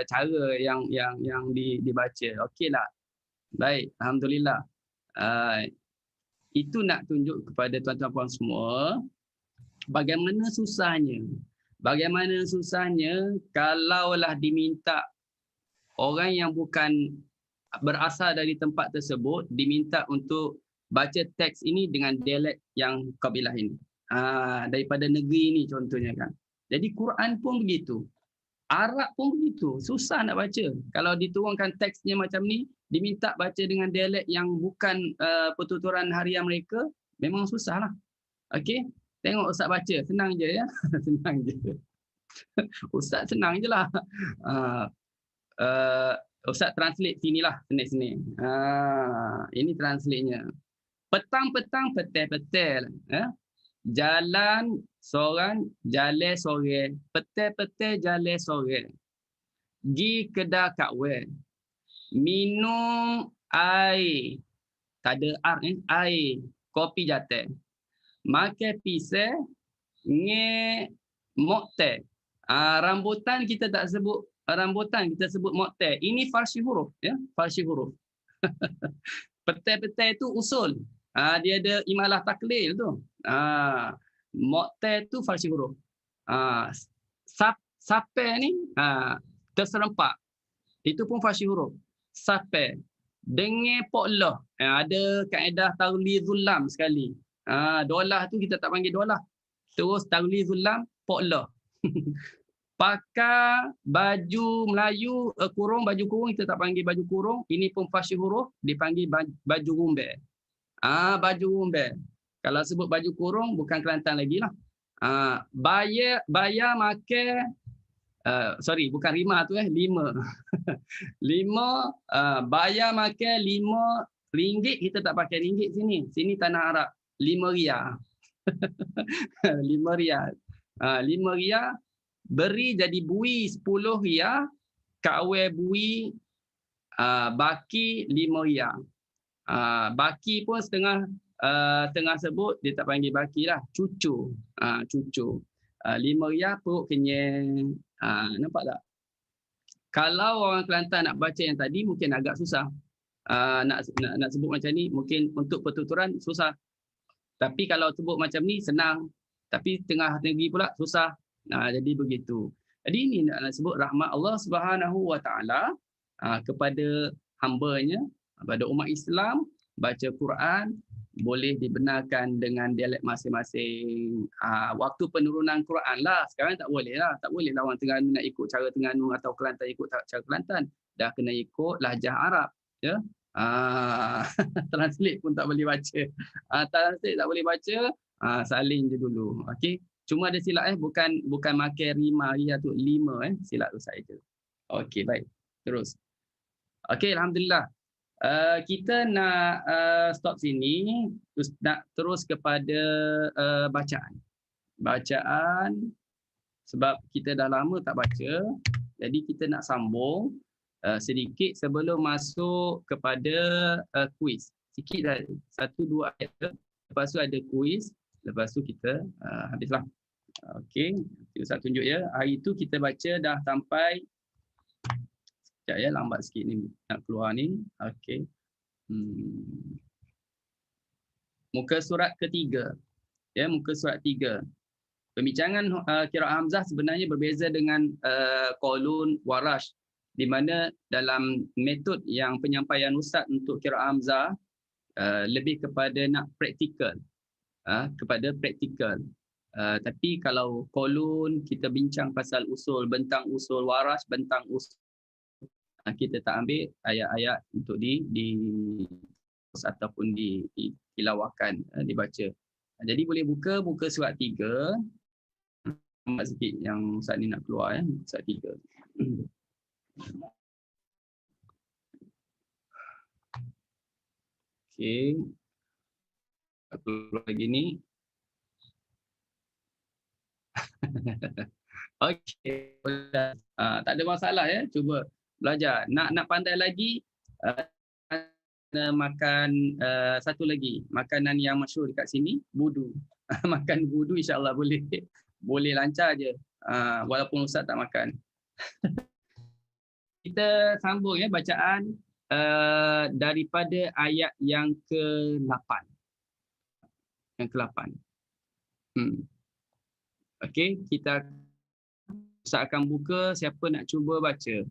cara yang dibaca. Okeylah. Baik, alhamdulillah. Itu nak tunjuk kepada tuan-tuan puan semua bagaimana susahnya kalaulah diminta orang yang bukan berasal dari tempat tersebut diminta untuk baca teks ini dengan dialek yang kabilah ini. Daripada negeri ini contohnya kan. Jadi Quran pun begitu. Arab pun begitu. Susah nak baca. Kalau diturunkan teksnya macam ni, diminta baca dengan dialek yang bukan pertuturan harian mereka, memang susah lah. Okey? Tengok Ustaz baca. Senang je ya. Senang je. Ustaz senang je lah. Ustaz translate sinilah. Sini. Ini translate-nya. Petang-petang petai-petai. Jalan seorang, jalan sore. Petai-petai jalan sore. Gi kedai Kak Wan. Minum air. Tak ada air. Kopi jatah. Makan pisang. Moktel. Rambutan kita tak sebut rambutan, kita sebut moktel. Ini farsi huruf. Ya? Farsi huruf. Petai-petai itu usul. Dia ada imalah taklil tu. Moktel tu farsi huruf. Sape ni terserempak. Itu pun farsi huruf. Sape. Dengan poklah. Ada kaedah tawlizul lam sekali. Dolah tu kita tak panggil dolah. Terus tawlizul lam poklah. Pakai baju Melayu kurung, baju kurung kita tak panggil baju kurung. Ini pun farsi huruf dipanggil baju rumbel. Baju rumbel. Kalau sebut baju kurung bukan Kelantan lagi lah. Bayar makan bukan rima tu 5. 5 bayar makan RM5 kita tak pakai ringgit sini. Sini tanah Arab. RM5. RM5. RM5 beri jadi bui RM10. Kak bui baki RM5. Baki pun tengah sebut dia tak panggil baki lah, cucu. Cucu. RM5 perut kenyang. Nampak tak? Kalau orang Kelantan nak baca yang tadi mungkin agak susah. Nak sebut macam ni mungkin untuk pertuturan susah. Tapi kalau sebut macam ni senang. Tapi tengah negeri pula susah. Jadi begitu. Jadi ini nak sebut rahmat Allah Subhanahu Wa Taala kepada hamba-Nya, kepada umat Islam, baca Quran boleh dibenarkan dengan dialek masing-masing. Waktu penurunan Quran lah, sekarang tak boleh lah. Tak boleh lah orang Terengganu nak ikut cara Terengganu atau Kelantan ikut cara Kelantan. Dah kena ikut lahjah Arab. Ya. Translate pun tak boleh baca. Translate tak boleh baca, salin je dulu. Okey. Cuma ada silap bukan makan rima tu 5 silap tu saja. Okey, baik. Terus. Okey, alhamdulillah. Kita nak stop sini, nak terus kepada bacaan. Bacaan sebab kita dah lama tak baca, jadi kita nak sambung sedikit sebelum masuk kepada kuis. Sikit dah, 1-2 ayat. Lepas tu ada kuis, lepas tu kita habislah. Okey, saya tunjuk ya. Hari tu kita baca dah sampai. Sekejap ya, lambat sikit ni nak keluar ni. Okey. Muka surat ketiga. Ya, muka surat 3. Pembincangan qiraat Hamzah sebenarnya berbeza dengan Qalun, Warash, di mana dalam metod yang penyampaian ustaz untuk qiraat Hamzah lebih kepada nak praktikal. Kepada praktikal. Tapi kalau Qalun kita bincang pasal usul, bentang usul, Warash bentang usul. Kita tak ambil ayat-ayat untuk ataupun ditilawahkan, dibaca. Jadi boleh buka muka surat 3. Nampak sikit yang saat ni nak keluar surat 3. Okey. Keluar lagi ni. Okey. Tak ada masalah ya, cuba belajar. Nak pandai lagi, makan satu lagi makanan yang masyhur dekat sini, budu. Makan budu insya-Allah boleh lancar je, walaupun ustaz tak makan. Kita sambung ya bacaan daripada ayat yang ke-8. Yang ke-8. Okey, kita ustaz akan buka, siapa nak cuba baca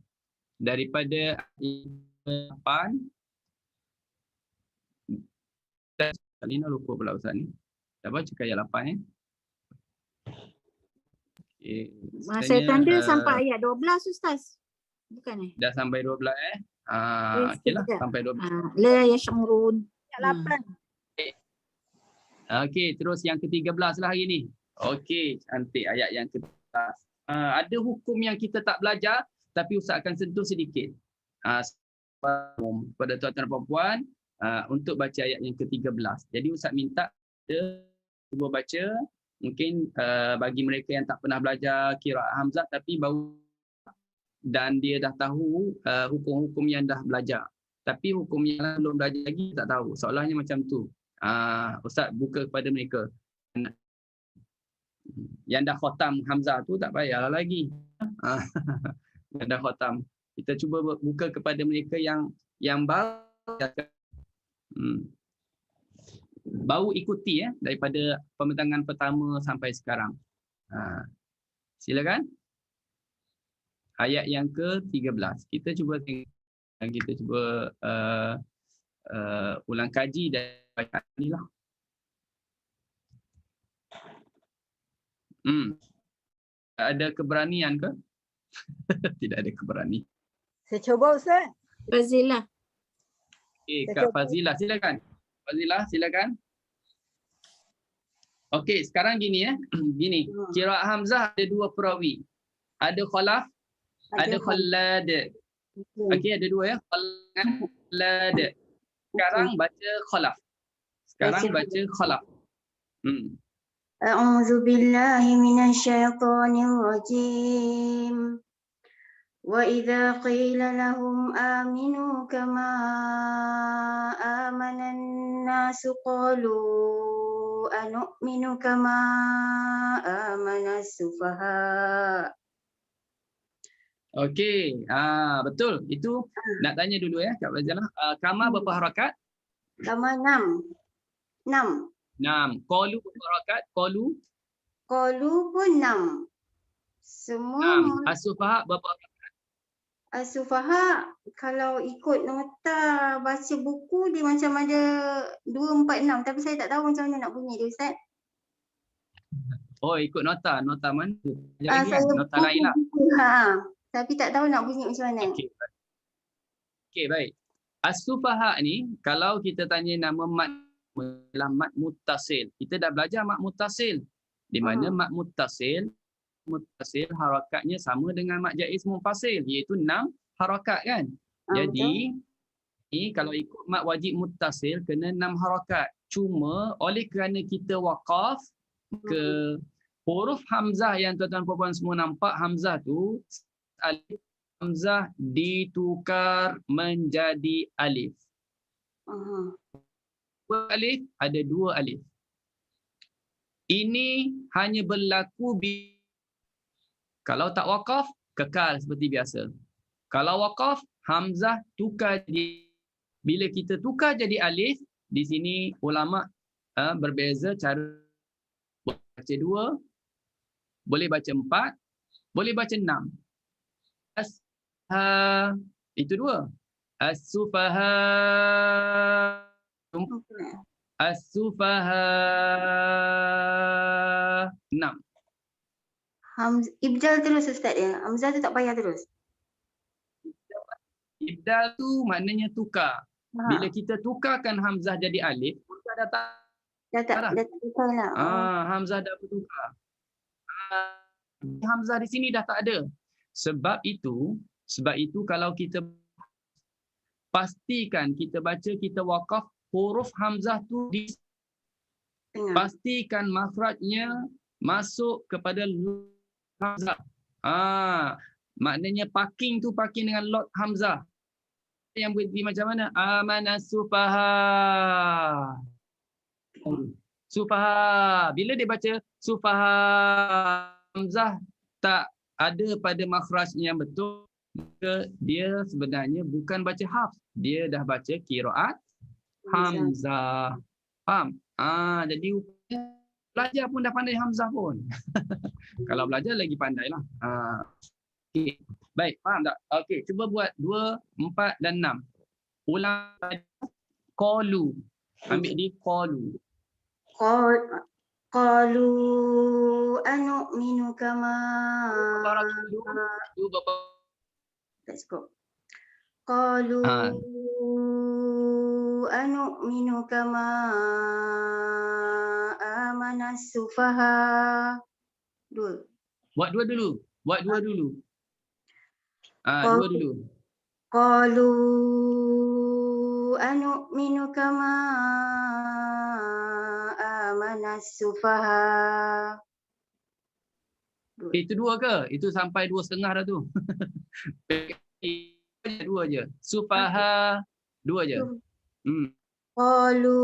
daripada ayat 8. Kali ni lupa pula ustaz ni. Dah baca ayat 8 Okay. Saya tanda sampai ayat 12 Ustaz. Bukan Dah sampai 12 okeylah sampai 12. La yash'urun. Ayat 8. Okey, terus yang ke-13 lah hari ni. Okey, cantik ayat yang ke-13. Ada hukum yang kita tak belajar tapi ustaz akan sentuh sedikit. Pada tuan-tuan dan puan-puan untuk baca ayat yang ke-13. Jadi ustaz minta cuba baca, mungkin bagi mereka yang tak pernah belajar qiraat Hamzah tapi baru dan dia dah tahu hukum-hukum yang dah belajar. Tapi hukum yang belum belajar lagi tak tahu. Soalnya macam tu. Ustaz buka kepada mereka. Yang dah khatam Hamzah tu tak payahlah lagi. Yang dah khatam. Kita cuba buka kepada mereka yang baru baru ikuti daripada pembentangan pertama sampai sekarang. Silakan. Ayat yang ke-13. Kita cuba tengok, kita cuba ulang kaji dan bacaan ni lah. Ada keberanian ke? Tidak ada keberanian. Saya cuba Ustaz. Fazilah. Okey, Kak Fazilah silakan. Fazilah silakan. Okey, sekarang gini gini. Qiraat Hamzah ada 2 perawi. Ada Khalaf, ada Khallad. Okey, ada 2 Khallad. Sekarang baca Khalaf. Sekarang baca Khalaf. A'udzu billahi minasyaitonir rajim. Wa idza qila lahum aminu kama amanan nasu qalu anu'minu kama amanas sufaha. Okey, betul. Itu nak tanya dulu Kak Fazilah. Kama berapa harakat? Kama 6. 6. Qalu berapa harakat? Qalu pun 6. Semua 6. As-sufaha berapa harakat? As-sufaha kalau ikut nota baca buku dia macam ada 2, 4, 6 tapi saya tak tahu macam mana nak bunyi dia Ustaz. Oh, ikut nota. Nota mana tu? Sekejap Ah, lagi kan? saya Nota lain lah. Tapi tak tahu nak bunyi macam mana. Okey. Okey, baik. As-sufaha ni, kalau kita tanya nama mat adalah mat muttasil. Kita dah belajar mat muttasil. Di mana mat muttasil harakatnya sama dengan mat jaiz munfasil, iaitu 6 harakat kan. Jadi ni kalau ikut mat wajib muttasil kena 6 harakat. Cuma oleh kerana kita waqaf ke huruf hamzah yang tuan-tuan puan-puan semua nampak, hamzah tu alif hamzah ditukar menjadi alif. Alif ada 2 alif. Ini hanya berlaku kalau tak wakaf, kekal seperti biasa. Kalau wakaf, hamzah tukar jadi, bila kita tukar jadi alif, di sini ulama berbeza cara baca 2, boleh baca 4, boleh baca 6. Itu 2. As-sufaha. As-sufaha 6. Ibdal terus Ustaz dia. Hamzah tu tak payah terus. Ibdal tu maknanya tukar. Bila kita tukarkan hamzah jadi alif, hamzah dah tak tukar lah. hamzah dah bertukar. Hamzah di sini dah tak ada. Sebab itu kalau kita pastikan kita baca, kita wakaf huruf hamzah tu pastikan makhrajnya masuk kepada hamzah. Maknanya parking tu parking dengan lot hamzah. Yang bunyi macam mana? Amanas sufaha. Sufaha. Bila dia baca sufaha, hamzah tak ada pada makhrajnya yang betul, maka dia sebenarnya bukan baca hafs. Dia dah baca qiraat hamzah. Faham? Jadi belajar pun dah pandai hamzah pun. Kalau belajar lagi pandailah. Okey. Baik, faham tak? Okey, cuba buat 2, 4 dan 6. Ulang qalu. Ambil di qalu. Qalu anu'minu kama. Let's go. Qalu anu'minu kama amanas sufaha. 2. Buat 2 dulu. Buat 2 dulu. 2 dulu. Qalu anu'minu kama amanas sufaha. Itu 2 ke? Itu sampai 2,5 dah tu. 2 je. Sufaha 2 je. Qalu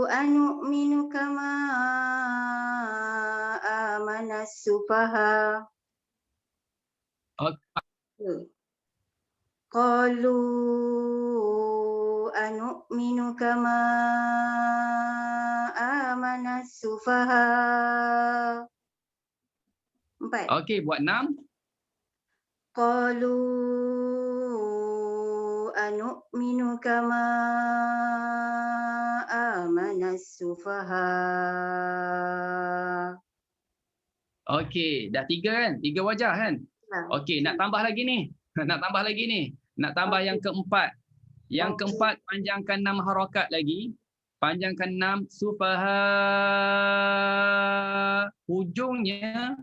anu'minu kama amanas sufaha. Qalu anu'minu kama amanas sufaha. 4. Okey, buat 6. Qalu anu'minu kama amanas sufaha. Okey, dah 3 kan? 3 wajah kan? Okey, nak tambah lagi ni. Nak tambah yang keempat. Yang keempat, panjangkan 6 harakat lagi. Panjangkan 6 sufaha. Hujungnya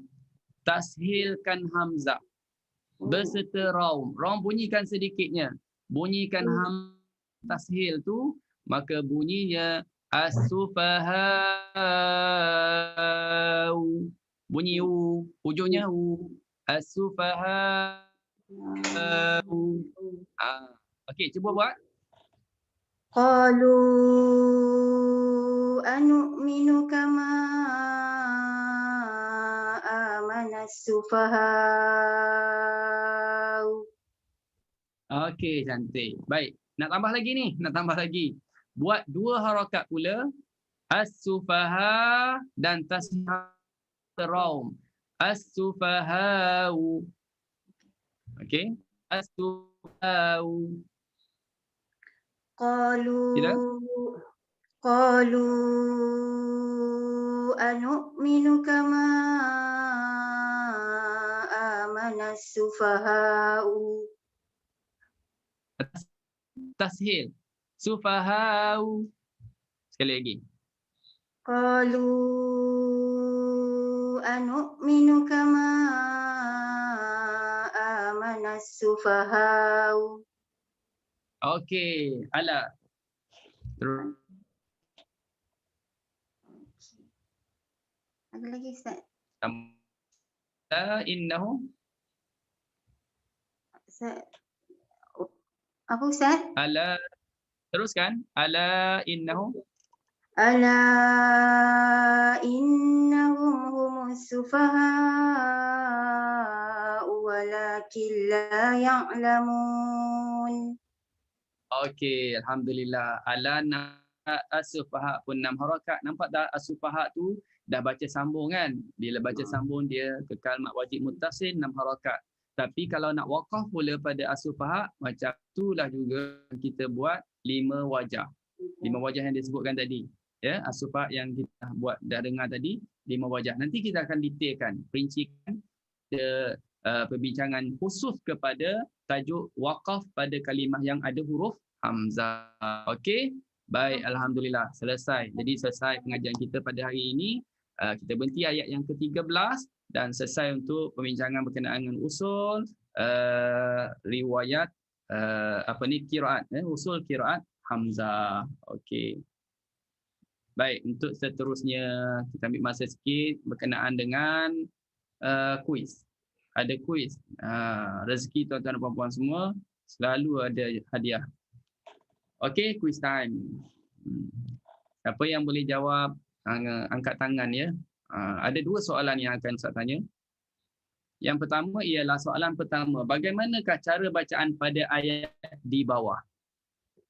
tashilkan hamzah beserta raum. Raum bunyikan sedikitnya. Bunyikan hamzah tashil tu, maka bunyinya as-sufaha. Bunyi u, hujungnya u. As-sufaha. Okey, cuba buat. Qalu anu'minu kama amanas sufaha. Okey, cantik. Baik, nak tambah lagi ni, nak tambah lagi. Buat 2 harakat pula. As-sufaha dan tasbih raum. As-sufahau. Okey. As-sufaha'u. Sila. Qalu anu'minu kama amana sufaha'u. Tashil. Sufaha'u. Sekali lagi. Qalu anu'minu kama amana sufaha'u. Okey, Ala. Terus. Ada lagi Ustaz? Innahu. Ustaz. Apa Ustaz? Ala. Teruskan. Ala innahu. Ala innahum humus sufaha'u walakin la ya'lamun. Okey, alhamdulillah. Ala as-sufaha pun 6 harakat. Nampak tak as-sufaha tu dah baca sambung kan? Bila baca sambung dia kekal mat wajib muttasil 6 harakat. Tapi kalau nak waqaf pula pada as-sufaha, macam itulah juga kita buat 5 wajah. 5 wajah yang disebutkan tadi. Ya, as-sufaha yang kita buat dah dengar tadi 5 wajah. Nanti kita akan detailkan, perincikan perbincangan khusus kepada tajuk waqaf pada kalimah yang ada huruf hamzah. Okey? Baik, alhamdulillah selesai. Jadi selesai pengajian kita pada hari ini. Kita berhenti ayat yang ke-13 dan selesai untuk perbincangan berkenaan dengan usul riwayat qiraat, usul qiraat hamzah. Okey. Baik, untuk seterusnya kita ambil masa sikit berkenaan dengan kuis. Ada kuis. Rezeki tuan-tuan dan puan-puan semua selalu ada hadiah. Okey, quiz time. Siapa yang boleh jawab, angkat tangan ya. Ada 2 soalan yang akan saya tanya. Yang pertama ialah soalan pertama, bagaimanakah cara bacaan pada ayat di bawah?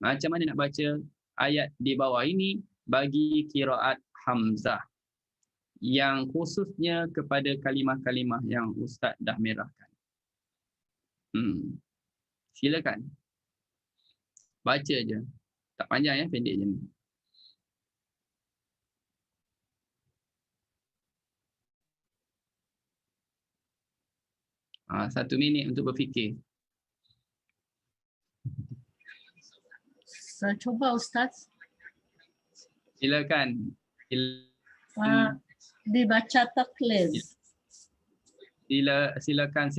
Macam mana nak baca ayat di bawah ini bagi qiraat hamzah, yang khususnya kepada kalimah-kalimah yang Ustaz dah merahkan. Silakan. Baca je. Tak panjang ya, pendek je ni. Satu minit untuk berfikir. Saya cuba Ustaz. Silakan. Dibaca taklid. Silakan.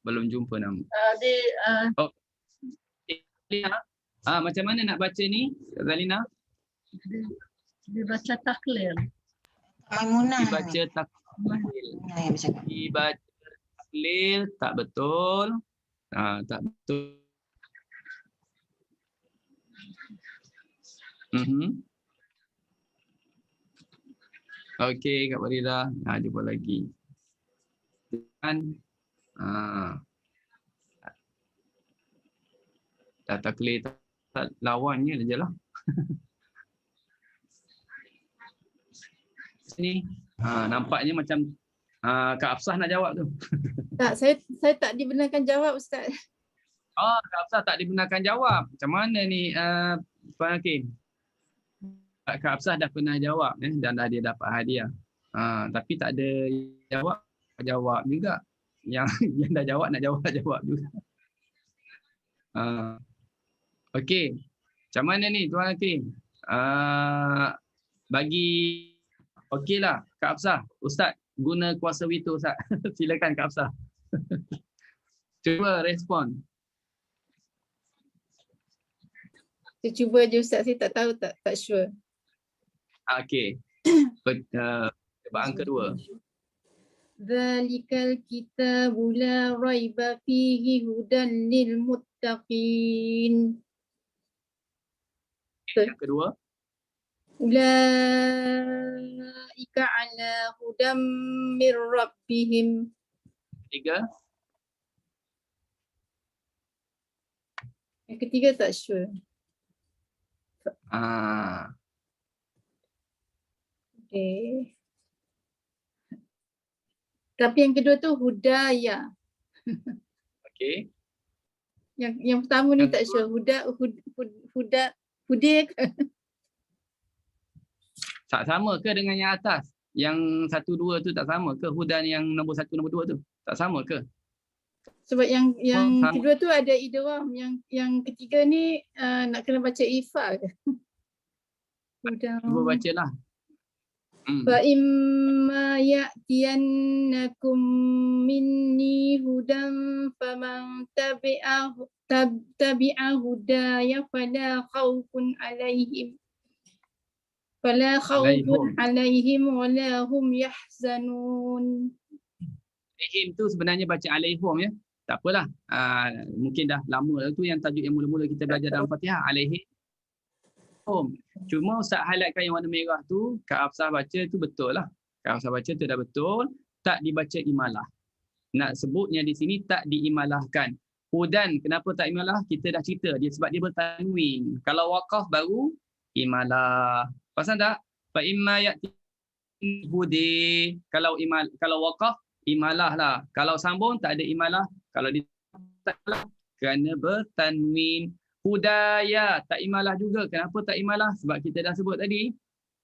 Belum jumpa nama. Macam mana nak baca ni, Zalina? Dibaca taklid. Maimunah. Dibaca taklid. Dibaca taklid tak betul. Tak betul. Okey, Kak Farida. Jumpa lagi. Dah taklid lawannya je lah. Sini. Nampaknya macam Kak Hafsah nak jawab tu. Tak, saya tak dibenarkan jawab Ustaz. Kak Hafsah tak dibenarkan jawab. Macam mana ni Tuan Hakim? Kak Hafsah dah pernah jawab dan dah dia dapat hadiah. Tapi tak ada jawab juga. Yang dah jawab nak jawab juga. Okey. Macam mana ni Tuan Hakim? Bagi okeylah Kak Hafsah. Ustaz guna kuasa veto Ustaz. Silakan Kak Hafsah. Cuba respon. Saya cuba je Ustaz, saya tak tahu, tak sure. Okey. Cubaan kedua. Zalikal kitabu la raiba fihi hudan lil muttaqin. Yang kedua. Ulaika ala hudam mir rabbihim. Tiga. Yang ketiga tak sure. Okay. Tapi yang kedua tu hudaya. Okey. Yang pertama ni tak sure. Huda ke? Tak sama ke dengan yang atas? Yang 1, 2 tu tak sama ke? Hudan yang nombor 1, nombor 2 tu? Tak sama ke? Sebab yang sama. kedua tu ada idgham, yang ketiga ni nak kena baca ifa ke? Cuba bacalah. Fa imma ya'tiyannakum minni hudan faman tabi'a hudaya fala khawfun alaihim wala hum yahzanun. Alaihim tu sebenarnya baca alaihum ya. Tak apalah. Mungkin dah lama tu yang tajuk yang mula-mula kita belajar dalam Fatihah. Alaihim. Cuma Ustaz highlightkan yang warna merah tu, Kak Hafsah baca tu betul lah. Kak Hafsah baca tu dah betul. Tak dibaca imalah. Nak sebutnya di sini tak diimalahkan. Hudan, kenapa tak imalah? Kita dah cerita. Dia sebab dia bertanwin. Kalau waqaf baru imalah. Pasal tak? Fa imma ya'ti hudi. Kalau waqaf imalah lah. Kalau sambung tak ada imalah. Kalau ditaklah kerana bertanwin. Hudaya tak imalah juga. Kenapa tak imalah? Sebab kita dah sebut tadi.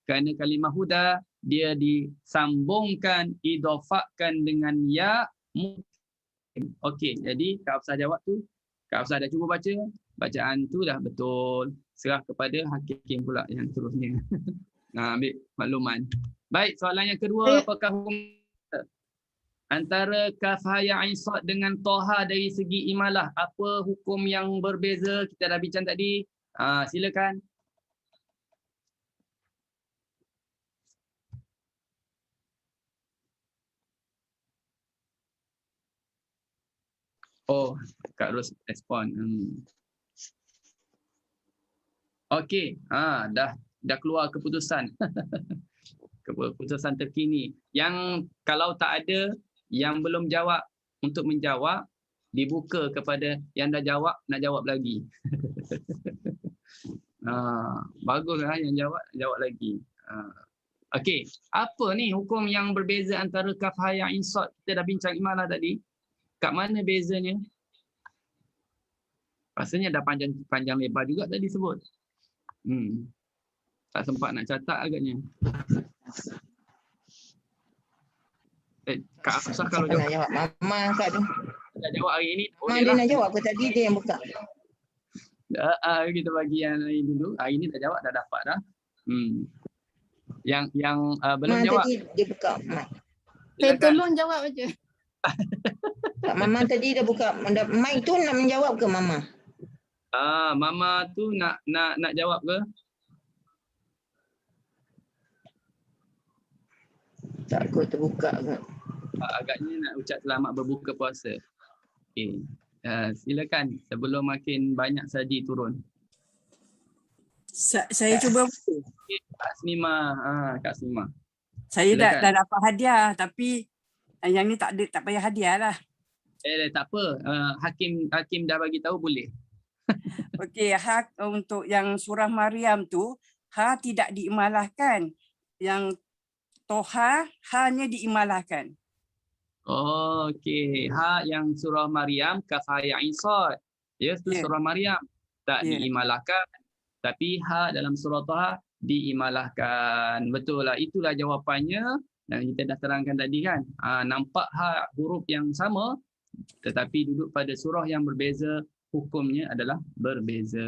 Kerana kalimah huda dia disambungkan, idhofakkan dengan ya. Okey, jadi Kak Hafsah jawab tu. Kak Hafsah dah cuba baca. Bacaan tu dah betul. Serah kepada hakim pula yang seterusnya. Ambil makluman. Baik, soalan yang kedua, apakah hukum antara kaf ha ya ain sad dengan toha dari segi imalah? Apa hukum yang berbeza? Kita dah bincang tadi. Silakan. Oh, Kak Ros respon. Okey, dah keluar keputusan. Keputusan terkini. Yang kalau tak ada yang belum jawab, untuk menjawab dibuka kepada yang dah jawab nak jawab lagi. Baguslah yang jawab lagi. Okey, apa ni hukum yang berbeza antara kaf ha ya ain sad? Kita dah bincang imalah tadi. Kat mana bezanya? Rasanya dah panjang lebar juga tadi sebut. Tak sempat nak catat agaknya. Kak Hafsah kalau nak jawab Mama kat tu. Nak jawab hari ini. Mama dia nak jawab ke tadi dia yang buka? Kita bagi yang lain dulu. Hari ini dah jawab, dah dapat dah. Yang belum jawab. Tadi dia buka mic. Saya tolong jawab aja. Kak Mama tadi dah buka mic tu, nak menjawab ke Mama? Mama tu nak jawab ke? Tak kot terbuka ke? Agaknya nak ucap selamat berbuka puasa. Okey. Silakan sebelum makin banyak saji turun. Saya cuba. Kak Snima. Kak Snima. Saya dah dapat hadiah, tapi yang ni tak payah hadiah lah. Tak apa. Hakim dah bagi tahu boleh. Okey, untuk yang surah Maryam tu tidak diimalahkan. Yang toha hanya diimalahkan. Okey, yang surah Maryam kaf ha ya ain sad. Ya, itu surah Maryam tak diimalahkan. Tapi dalam surah Toha diimalahkan. Betul lah, itulah jawapannya. Dan kita dah terangkan tadi kan. Nampak huruf yang sama tetapi duduk pada surah yang berbeza, hukumnya adalah berbeza.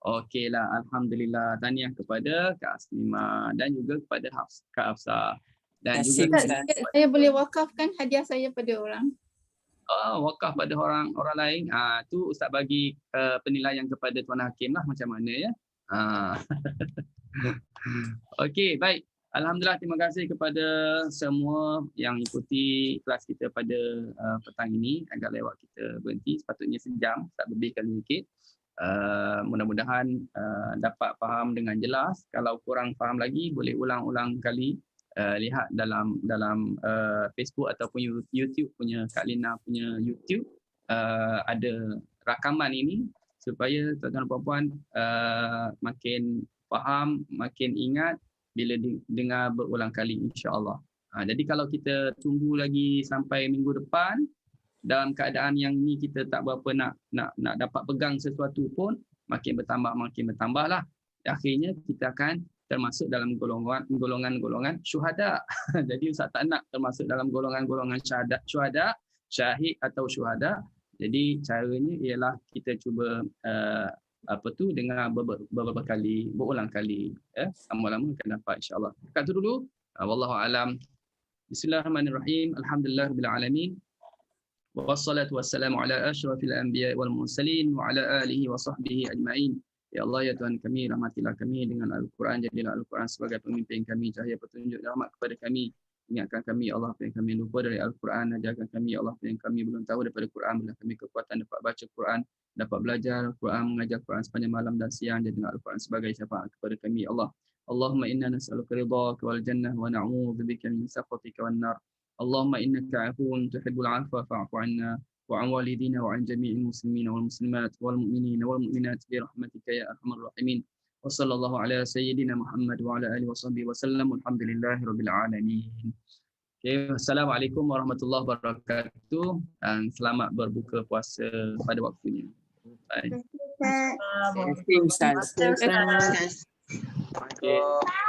Okeylah, alhamdulillah. Tahniah kepada Kak Aslimah dan juga kepada Kak Hafsah. Dan juga saya boleh wakafkan hadiah saya pada orang. Wakaf pada orang lain. Tu Ustaz bagi penilaian kepada Tuan Hakim lah macam mana ya. Okey, baik. Alhamdulillah, terima kasih kepada semua yang ikuti kelas kita pada petang ini. Agak lewat kita berhenti, sepatutnya sejam, tak lebihkan sedikit. Mudah-mudahan dapat faham dengan jelas. Kalau kurang faham lagi, boleh ulang-ulang kali. Lihat dalam Facebook ataupun YouTube punya Kak Lina punya YouTube, ada rakaman ini supaya tuan-tuan dan puan-puan makin faham, makin ingat bila dengar berulang kali, insya-Allah. Jadi kalau kita tunggu lagi sampai minggu depan, dalam keadaan yang ni kita tak berapa nak dapat pegang sesuatu pun, makin bertambah lah. Akhirnya kita akan termasuk dalam golongan syuhada. Jadi Ustaz tak nak termasuk dalam golongan syuhada, syahid atau syuhada. Jadi caranya ialah kita cuba dengar beberapa kali, berulang kali, lama-lama akan dapat insya-Allah. Kat tu dulu. Wallahu alam. Bismillahirrahmanirrahim. Alhamdulillahirabbil alamin. Wassalatu wassalamu ala asyrafil anbiya'i wal mursalin wa ala alihi wa sahbihi ajma'in. Ya Allah, ya Tuhan kami, rahmatilah kami dengan Al-Quran. Jadilah Al-Quran sebagai pemimpin kami, cahaya petunjuk rahmat kepada kami. Ingatkan kami Allah apa yang kami lupa dari Al-Quran. Ajarkan kami Allah apa yang kami belum tahu daripada Quran. Berilah kami kekuatan dapat baca Quran, dapat belajar Al-Quran, mengajar Quran sepanjang malam dan siang. Jadilah Al-Quran sebagai syafaat kepada kami Allah. Allahumma inna nas'aluka ridhaka wal jannah wa na'udzubika min sakhatika wan nar. Allahumma innaka 'afuwun tuhibbul 'afwa fa'fu 'anna wa 'an walidina wa 'an jami'il muslimin wal muslimat wal mu'minina wal mu'minat bi rahmatika ya arhamar rahimin. Wa sallallahu ala sayyidina Muhammad wa ala alihi wa sahbihi wa sallam. Alhamdulillahirabbil alamin. Okay, Assalamualaikum warahmatullahi wabarakatuh dan selamat berbuka puasa pada waktunya. Bye. Terima kasih Ustaz. Okay.